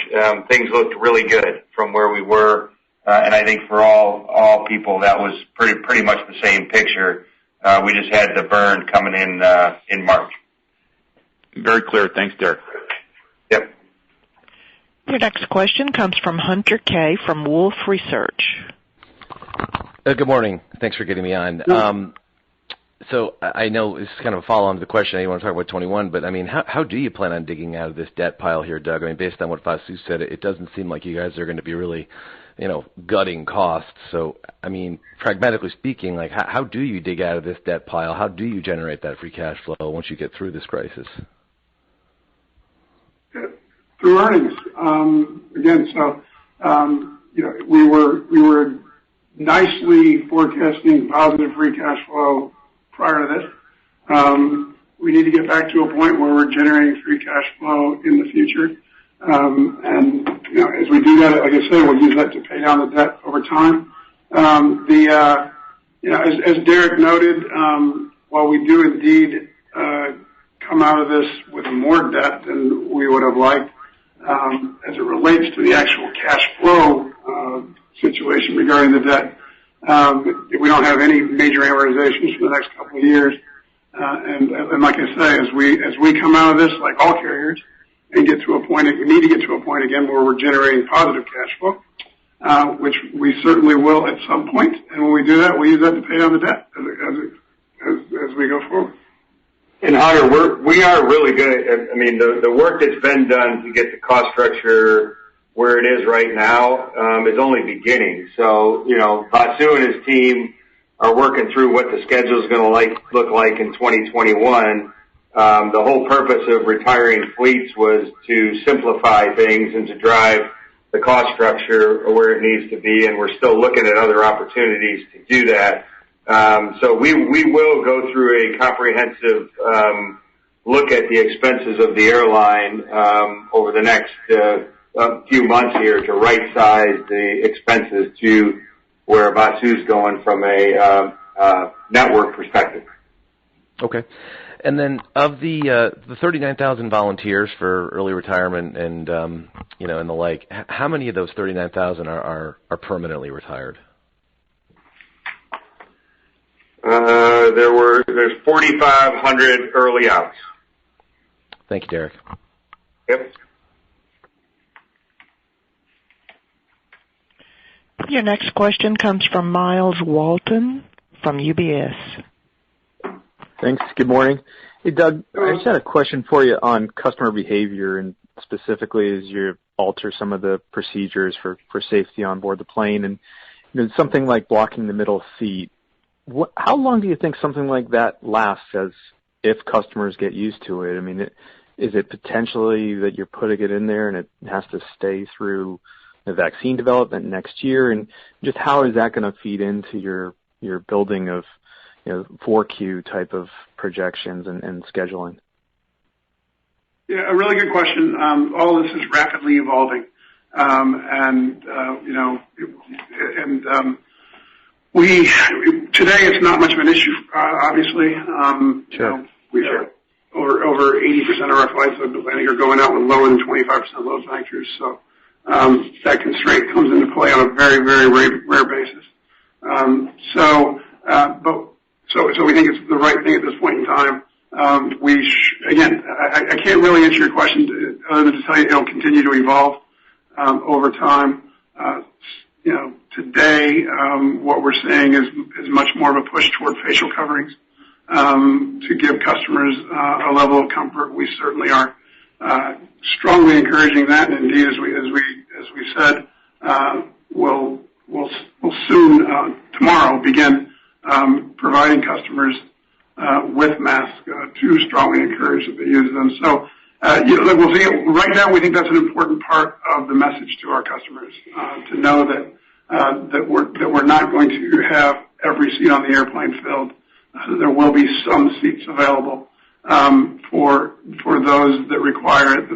things looked really good from where we were. And I think for all people, that was pretty much the same picture. We just had the burn coming in March. Very clear. Thanks, Derek. Yep. Your next question comes from Hunter Kay from Wolfe Research. Good morning. Thanks for getting me on. So I know this is kind of a follow-on to the question. I want to talk about 21, but I mean, how do you plan on digging out of this debt pile here, Doug? I mean, based on what Vasu said, it doesn't seem like you guys are going to be really, gutting costs. So, I mean, pragmatically speaking, like, how do you dig out of this debt pile? How do you generate that free cash flow once you get through this crisis? Through earnings. We were nicely forecasting positive free cash flow prior to this. We need to get back to a point where we're generating free cash flow in the future. As we do that, like I said, we'll use that to pay down the debt over time. As Derek noted, while we do indeed come out of this with more debt than we would have liked, as it relates to the actual cash flow situation regarding the debt, we don't have any major amortizations for the next couple of years. And like I say, as we come out of this, like all carriers, and get to a point, we need to get to a point again where we're generating positive cash flow, which we certainly will at some point. And when we do that, we use that to pay down the debt as we go forward. And Hunter, we are really good. I mean, the work that's been done to get the cost structure where it is right now is only beginning. So, Vasu and his team are working through what the schedule is going to look like in 2021. The whole purpose of retiring fleets was to simplify things and to drive the cost structure where it needs to be, and we're still looking at other opportunities to do that. So we will go through a comprehensive look at the expenses of the airline over the next few months here to right-size the expenses to where Vasu's going from a network perspective. Okay. And then of the 39,000 volunteers for early retirement and and the like, how many of those 39,000 are permanently retired? There's 4,500 early outs. Thank you, Derek. Yep. Your next question comes from Miles Walton from UBS. Thanks. Good morning. Hey, Doug, I just had a question for you on customer behavior, and specifically as you alter some of the procedures for safety on board the plane, and something like blocking the middle seat. How long do you think something like that lasts as if customers get used to it? I mean, is it potentially that you're putting it in there and it has to stay through the vaccine development next year? And just how is that going to feed into your building of 4Q type of projections and scheduling? Yeah, a really good question. All this is rapidly evolving. Today it's not much of an issue, obviously. Sure. Over 80% of our flights, I think, are going out with lower than 25% load factors. So that constraint comes into play on a very, very rare basis. So we think it's the right thing at this point in time. I can't really answer your question other than to tell you it'll continue to evolve over time. Today what we're seeing is much more of a push toward facial coverings to give customers a level of comfort. We certainly are strongly encouraging that, and indeed, as we said, we'll soon tomorrow begin providing customers with masks to strongly encourage that they use them. So we'll see. Right now, we think that's an important part of the message to our customers to know that we're not going to have every seat on the airplane filled. There will be some seats available for those that require it.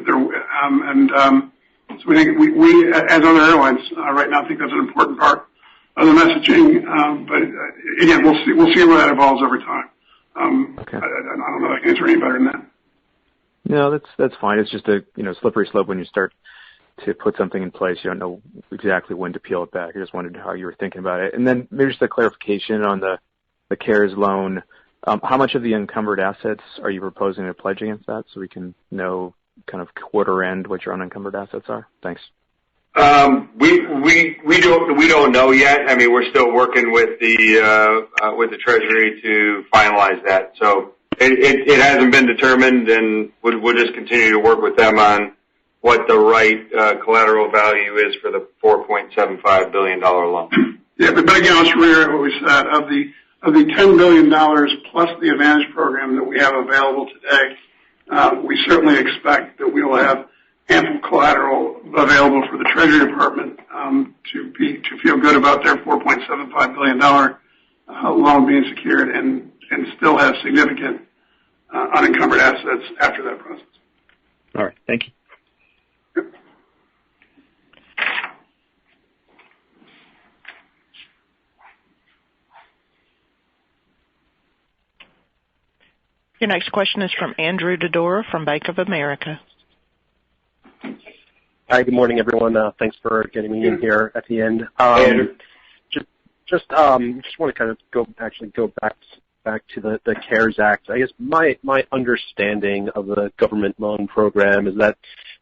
So we think we as other airlines right now think that's an important part of the messaging. But again, we'll see where that evolves over time. Okay. I don't know if I can answer any better than that. No, that's fine. It's just a slippery slope when you start to put something in place. You don't know exactly when to peel it back. I just wondered how you were thinking about it. And then maybe just a clarification on the CARES loan. How much of the encumbered assets are you proposing to pledge against that, so we can know kind of quarter end what your unencumbered assets are? Thanks. We don't know yet. I mean, we're still working with the Treasury to finalize that. So it hasn't been determined, and we'll just continue to work with them on what the right collateral value is for the $4.75 billion loan. Yeah, but again, I'll just reiterate what we said. Of the $10 billion plus the Advantage program that we have available today, we certainly expect that we will have ample collateral available for the Treasury Department to feel good about their $4.75 billion loan being secured and still have significant unencumbered assets after that process. All right. Thank you. Your next question is from Andrew Dodora from Bank of America. Hi, good morning, everyone. Thanks for getting me in here at the end. Just want to kind of go back to the CARES Act. I guess my understanding of the government loan program is that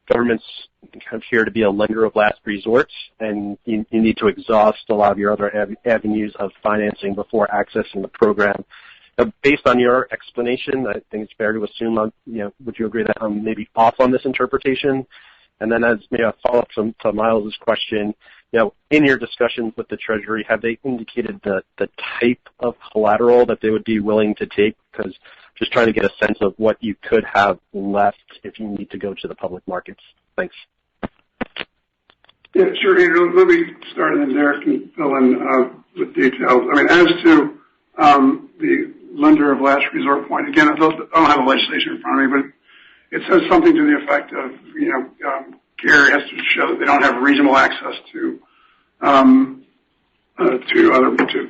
government's kind of here to be a lender of last resort, and you need to exhaust a lot of your other avenues of financing before accessing the program. Based on your explanation, I think it's fair to assume, would you agree that I'm maybe off on this interpretation? And then as maybe a follow-up to Miles' question, in your discussions with the Treasury, have they indicated the type of collateral that they would be willing to take? Because just trying to get a sense of what you could have left if you need to go to the public markets. Thanks. Yeah, sure, Andrew. Let me start, and then Derek can fill in with details. I mean, as to the lender of last resort point, again, I don't have the legislation in front of me, but it says something to the effect of, CARE has to show that they don't have reasonable access to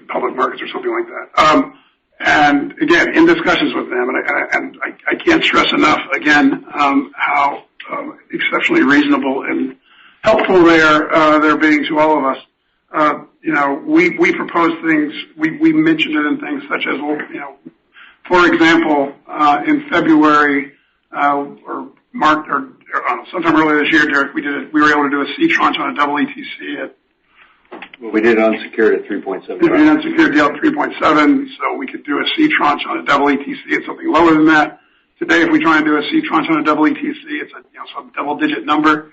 public markets or something like that. And again, in discussions with them, and I can't stress enough again how exceptionally reasonable and helpful they're being to all of us. We propose things. We mentioned it in things such as, for example, in February or March or sometime earlier this year, Derek, we were able to do a C tranche on a double ETC at We did unsecured at 3.7. We did an unsecured deal at 3.7, so we could do a C tranche on a double ETC at something lower than that. Today, if we try and do a C tranche on a double ETC, it's a some double-digit number.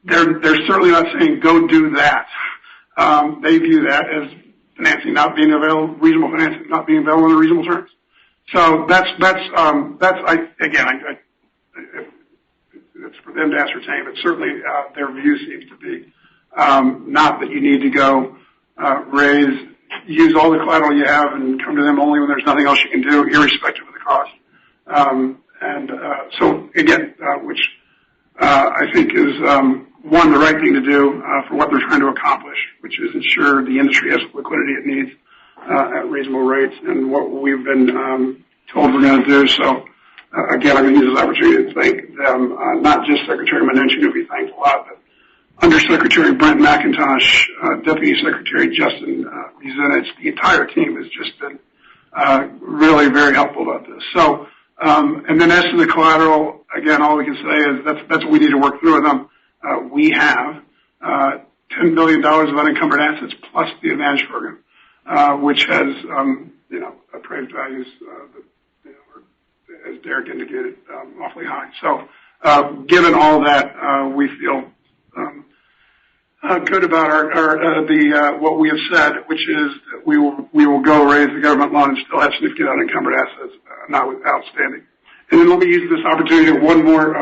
They're certainly not saying go do that. They view that as financing not being available, reasonable financing not being available in reasonable terms. So that's it's for them to ascertain, but certainly their view seems to be not that you need to go use all the collateral you have and come to them only when there's nothing else you can do, irrespective of the cost. So again, which I think is one, the right thing to do for what they're trying to accomplish, which is ensure the industry has the liquidity it needs at reasonable rates, and what we've been told we're going to do. So again, I'm going to use this opportunity to thank them, not just Secretary Mnuchin, who we thanked a lot, but Undersecretary Brent McIntosh, Deputy Secretary Justin Muzinich. The entire team has just been really very helpful about this. So, and then as to the collateral, again, all we can say is that's what we need to work through with them. We have $10 billion of unencumbered assets plus the Advantage program, which has appraised values as Derek indicated, awfully high. So, given all that, we feel good about what we have said, which is that we will go raise the government loan and still have significant unencumbered assets, not outstanding. And then let me use this opportunity to one more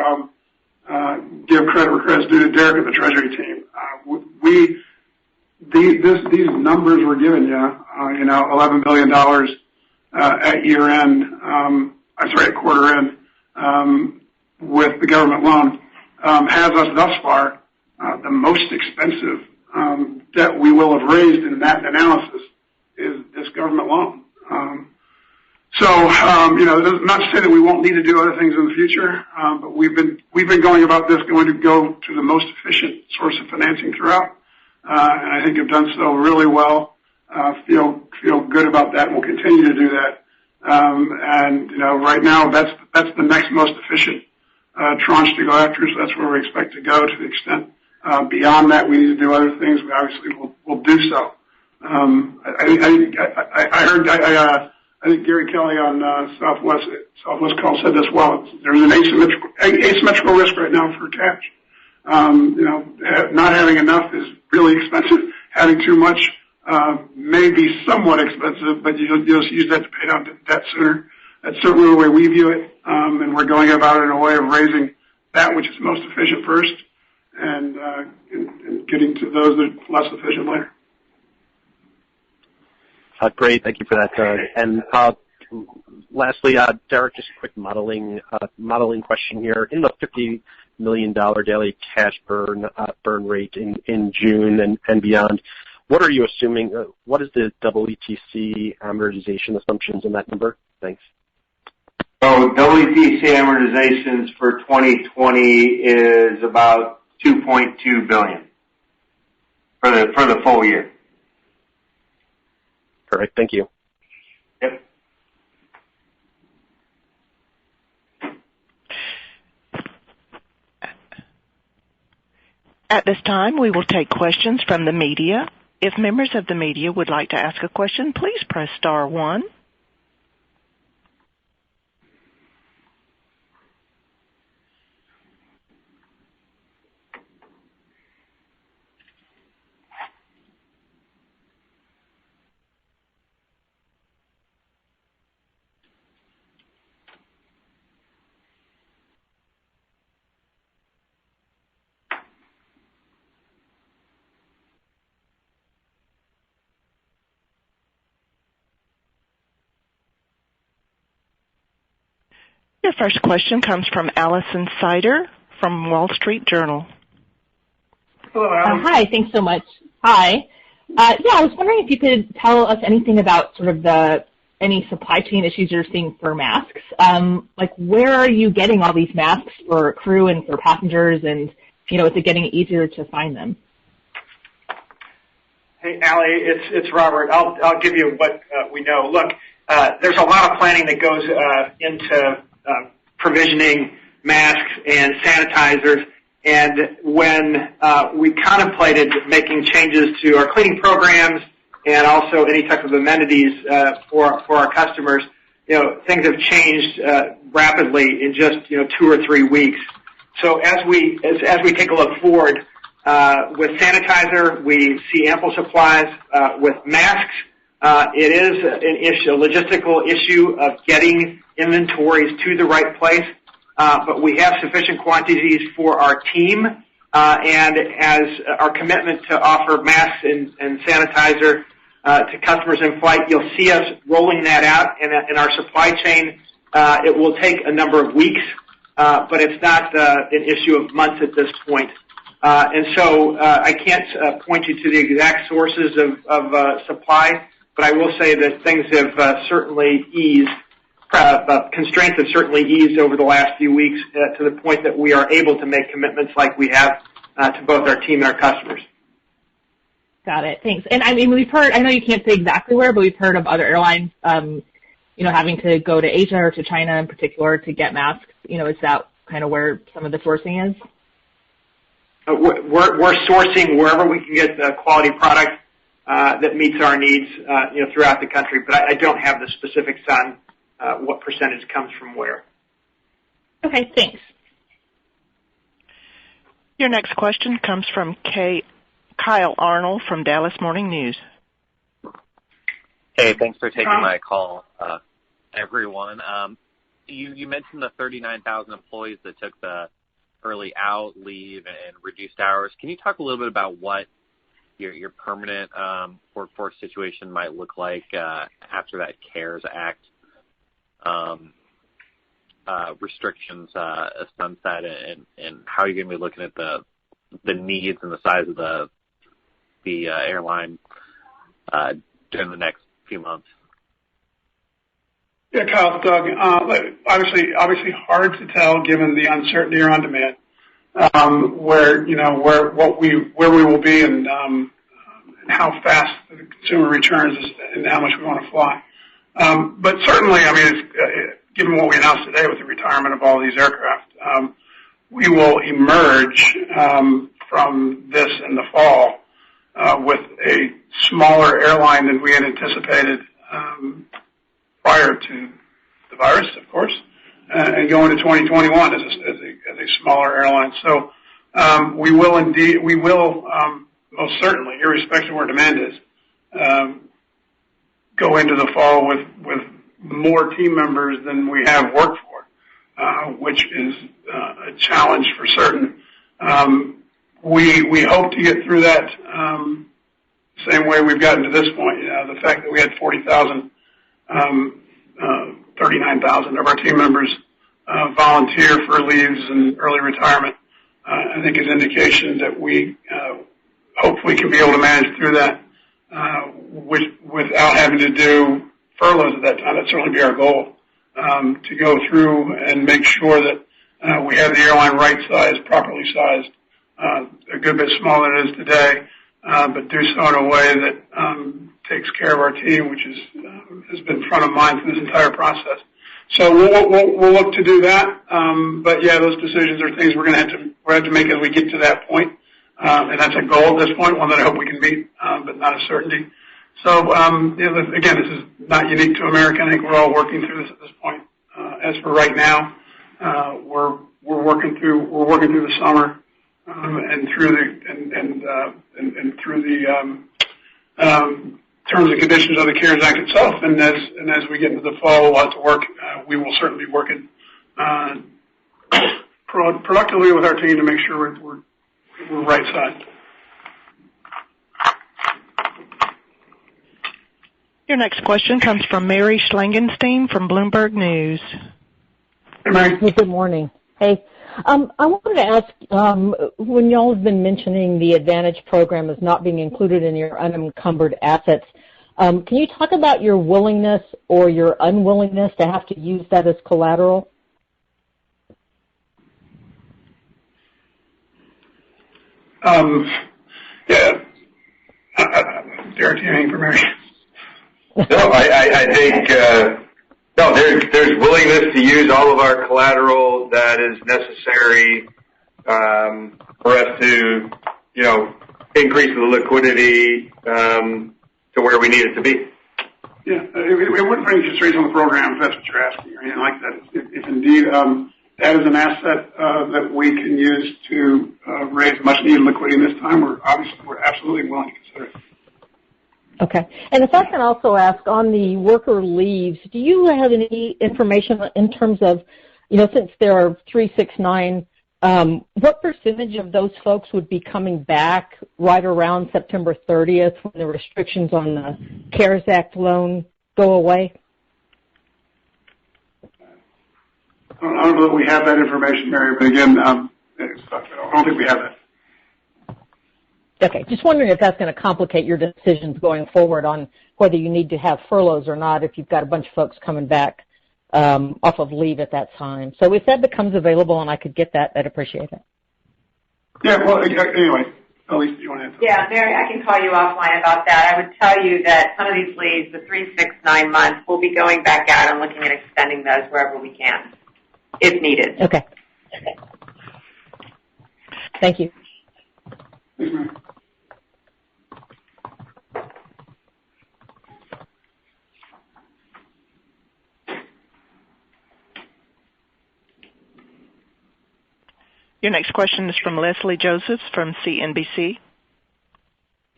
give credit where credit's due to Derek and the Treasury team. These numbers we're giving you, $11 billion at year end, at quarter end, with the government loan, has us thus far the most expensive debt we will have raised in that analysis is this government loan. Not to say that we won't need to do other things in the future, but we've been going about this, going to go to the most efficient source of financing throughout, and I think have done so really well. Feel good about that, and we'll continue to do that. Right now that's the next most efficient tranche to go after, so that's where we expect to go. To the extent beyond that we need to do other things, we obviously will do so. I think Gary Kelly on Southwest call said this well. There's an asymmetrical risk right now for cash. Not having enough is really expensive. Having too much may be somewhat expensive, but you'll just use that to pay down debt sooner. That's certainly the way we view it, and we're going about it in a way of raising that which is most efficient first, and getting to those that are less efficient later. Great, thank you for that, Doug. And lastly, Derek, just a quick modeling question here. In the $50 million daily cash burn rate in June and beyond, what are you assuming? What is the WETC amortization assumptions in that number? Thanks. So WETC amortizations for 2020 is about $2.2 billion for the full year. Perfect. Thank you. Yep. At this time, we will take questions from the media. If members of the media would like to ask a question, please press star 1. Your first question comes from Allison Sider from Wall Street Journal. Hello, Allison. Hi, thanks so much. Hi. I was wondering if you could tell us anything about sort of any supply chain issues you're seeing for masks. Where are you getting all these masks for crew and for passengers, and is it getting easier to find them? Hey, Allie, it's Robert. I'll give you what we know. Look, there's a lot of planning that goes into provisioning masks and sanitizers. And when we contemplated making changes to our cleaning programs and also any type of amenities for our customers, things have changed rapidly in just 2 or 3 weeks. So as we take a look forward with sanitizer, we see ample supplies. With masks, it is an issue, a logistical issue of getting inventories to the right place. But we have sufficient quantities for our team, and as our commitment to offer masks and sanitizer to customers in flight, you'll see us rolling that out in our supply chain. It will take a number of weeks, but it's not an issue of months at this point. And so I can't point you to the exact sources of supply, but I will say that things have certainly eased. Constraints have certainly eased over the last few weeks to the point that we are able to make commitments like we have to both our team and our customers. Got it. Thanks. And I mean, we've heard, I know you can't say exactly where, but we've heard of other airlines, having to go to Asia or to China in particular to get masks. Is that kind of where some of the sourcing is? We're sourcing wherever we can get the quality product that meets our needs, throughout the country. But I don't have the specifics on what percentage comes from where. Okay, thanks. Your next question comes from Kyle Arnold from Dallas Morning News. Hey, thanks for taking my call, everyone. You mentioned the 39,000 employees that took the early out leave and reduced hours. Can you talk a little bit about what your permanent workforce situation might look like after that CARES Act restrictions sunset, and how you're going to be looking at the needs and the size of the airline during the next few months? Yeah, Kyle, it's Doug. Obviously hard to tell given the uncertainty around demand, where we will be and how fast the consumer returns and how much we want to fly. But certainly, given what we announced today with the retirement of all these aircraft, we will emerge from this in the fall with a smaller airline than we had anticipated prior to the virus, of course, and go into 2021 as a smaller airline. So we will most certainly, irrespective of where demand is, go into the fall with more team members than we have worked for, which is a challenge for certain. We hope to get through that same way we've gotten to this point. The fact that we had 39,000 of our team members volunteer for leaves and early retirement, I think is indication that we hopefully can be able to manage through that without having to do furloughs at that time. That'd certainly be our goal, to go through and make sure that we have the airline right-sized, properly sized, a good bit smaller than it is today, but do so in a way that takes care of our team, which has been front of mind through this entire process. So we'll look to do that. But yeah, those decisions are things we're going to have to make as we get to that point. And that's a goal at this point, one that I hope we can meet, but not a certainty. So, again, this is not unique to America. I think we're all working through this at this point. As for right now, we're working through the summer, and through the terms and conditions of the CARES Act itself. And as we get into the fall, we'll have to work. We will certainly be working productively with our team to make sure we're right side. Your next question comes from Mary Schlangenstein from Bloomberg News. Hey, Mary. Hey, good morning. Hey, I wanted to ask, when y'all have been mentioning the Advantage program as not being included in your unencumbered assets, can you talk about your willingness or your unwillingness to have to use that as collateral? Yeah. Derek, do you have anything for Mary? No, I think there's willingness to use all of our collateral that is necessary for us to, increase the liquidity to where we need it to be. Yeah, it wouldn't bring interest rates on the program if that's what you're asking or anything like that. If indeed that is an asset that we can use to raise much needed liquidity this time, we're absolutely willing to consider it. Okay. And if I can also ask, on the worker leaves, do you have any information in terms of, since there are 369, what percentage of those folks would be coming back right around September 30th when the restrictions on the CARES Act loan go away? I don't know that we have that information, Mary, but again, I don't think we have that. Okay, just wondering if that's going to complicate your decisions going forward on whether you need to have furloughs or not if you've got a bunch of folks coming back off of leave at that time. So if that becomes available and I could get that, I'd appreciate it. Yeah, well, anyway, Elise, do you want to answer? Yeah, Mary, I can call you offline about that. I would tell you that some of these leaves, the 3, 6, 9 months, we'll be going back out and looking at extending those wherever we can, if needed. Okay. Thank you. Thanks, Mary. Your next question is from Leslie Josephs from CNBC.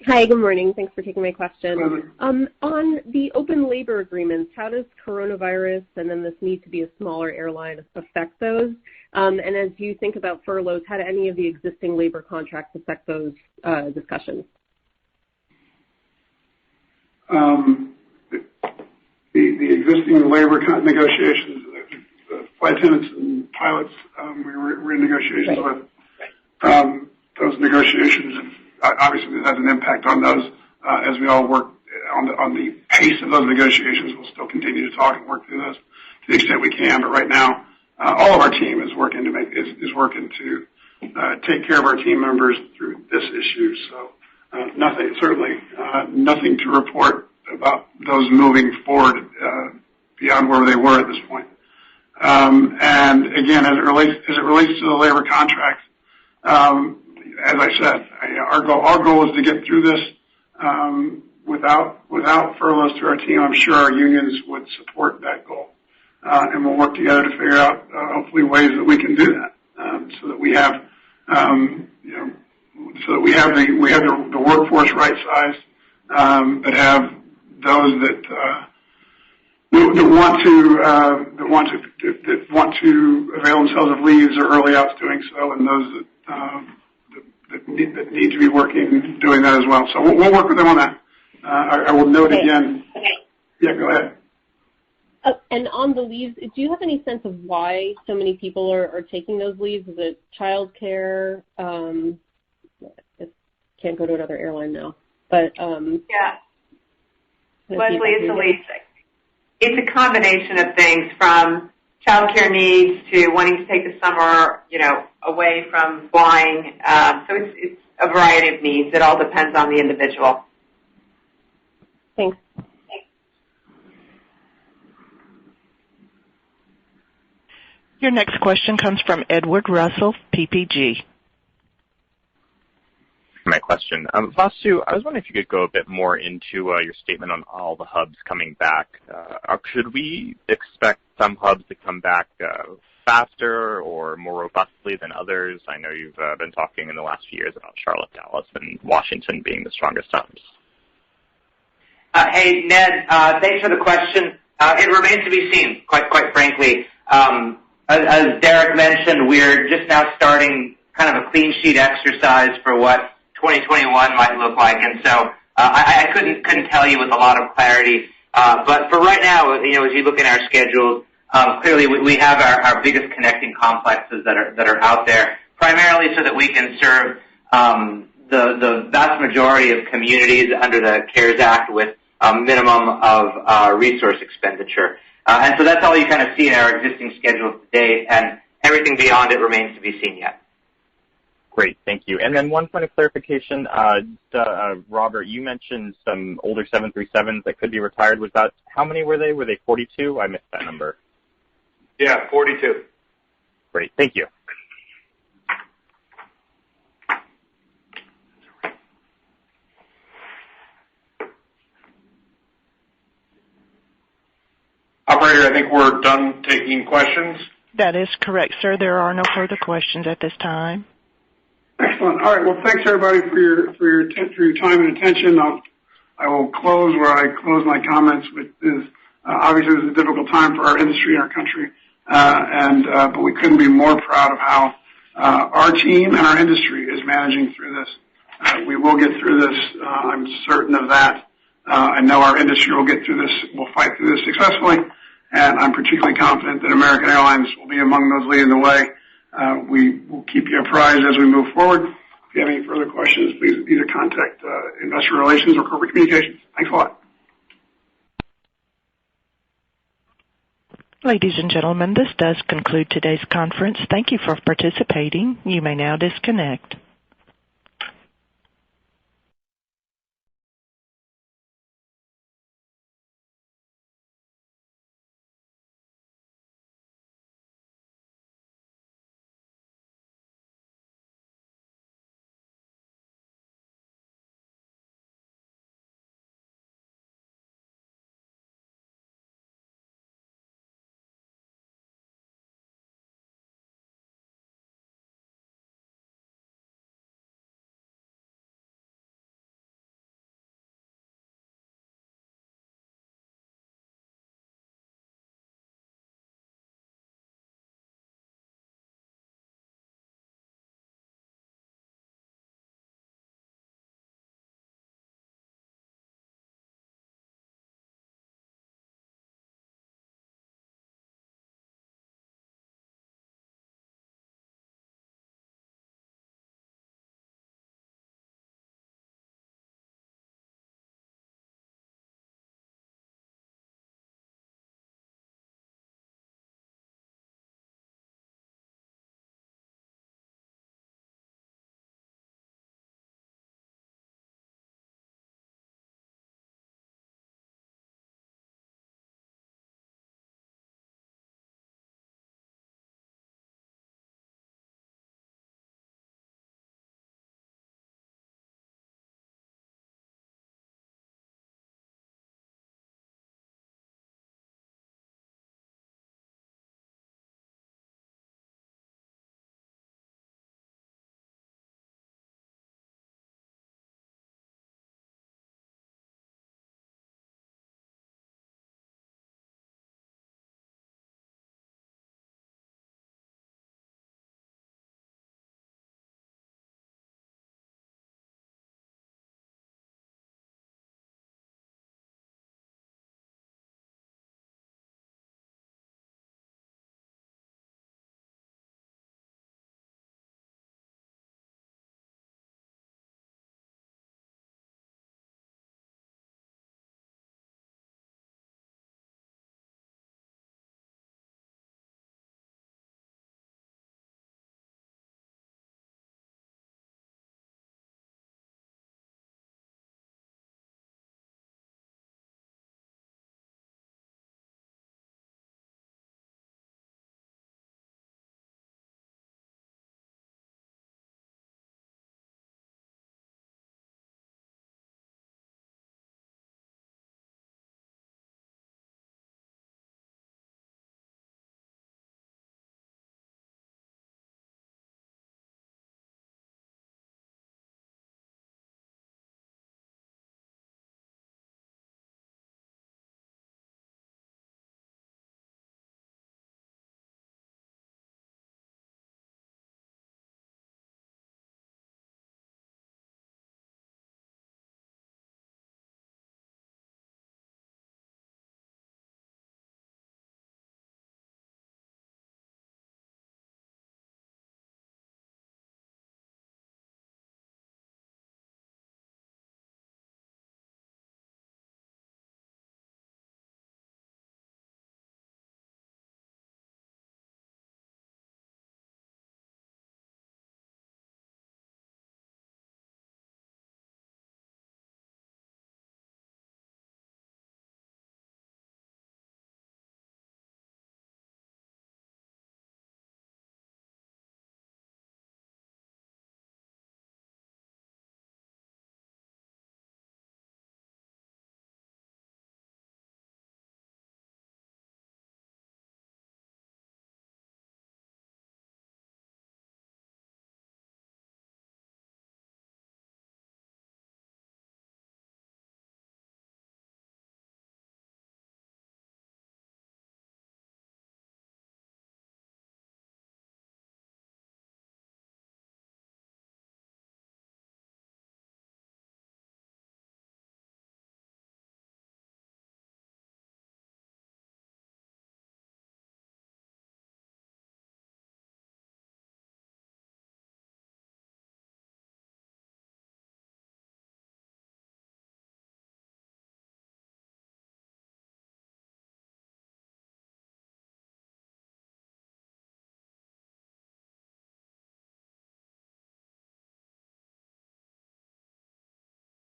Hi, good morning. Thanks for taking my question. On the open labor agreements, how does coronavirus and then this need to be a smaller airline affect those? And as you think about furloughs, how do any of the existing labor contracts affect those discussions? The existing labor negotiations, flight attendants and pilots, we're in negotiations with. Those negotiations, obviously, has an impact on those as we all work on the pace of those negotiations. We'll still continue to talk and work through those to the extent we can. But right now, all of our team is working to take care of our team members through this issue. So nothing to report about those moving forward beyond where they were at this point. And again, as it relates to the labor contracts, as I said, our goal is to get through this without furloughs to our team. I'm sure our unions would support that goal, and we'll work together to figure out hopefully ways that we can do that, so that we have the workforce right sized, but have those that want to avail themselves of leaves or early outs doing so, and those that need to be working doing that as well. So we'll work with them on that. I will note again. Yeah, go ahead. And on the leaves, do you have any sense of why so many people are taking those leaves? Is it childcare? I can't go to another airline now, but yeah. Leslie, it's a combination of things, from childcare needs to wanting to take the summer, away from flying. So it's a variety of needs. It all depends on the individual. Thanks. Your next question comes from Edward Russell, PPG. My question. Vasu, I was wondering if you could go a bit more into your statement on all the hubs coming back. Should we expect some hubs to come back faster or more robustly than others? I know you've been talking in the last few years about Charlotte, Dallas, and Washington being the strongest hubs. Hey, Ned, thanks for the question. It remains to be seen, quite frankly. As Derek mentioned, we're just now starting kind of a clean sheet exercise for what 2021 might look like, and so I couldn't tell you with a lot of clarity. But for right now, as you look at our schedules, clearly we have our biggest connecting complexes that are out there, primarily so that we can serve the vast majority of communities under the CARES Act with a minimum of resource expenditure. And so that's all you kind of see in our existing schedule to date, and everything beyond it remains to be seen yet. Great, thank you. And then one point of clarification, Robert, you mentioned some older 737s that could be retired. Was that, how many were they? Were they 42? I missed that number. Yeah, 42. Great, thank you. Operator, I think we're done taking questions. That is correct, sir. There are no further questions at this time. Excellent. All right. Well, thanks everybody for your time and attention. I will close where I close my comments, which is obviously this is a difficult time for our industry and our country, but we couldn't be more proud of how our team and our industry is managing through this. We will get through this. I'm certain of that. I know our industry will get through this. We'll fight through this successfully, and I'm particularly confident that American Airlines will be among those leading the way. We will keep you apprised as we move forward. If you have any further questions, please either contact Investor Relations or Corporate Communications. Thanks a lot. Ladies and gentlemen, this does conclude today's conference. Thank you for participating. You may now disconnect.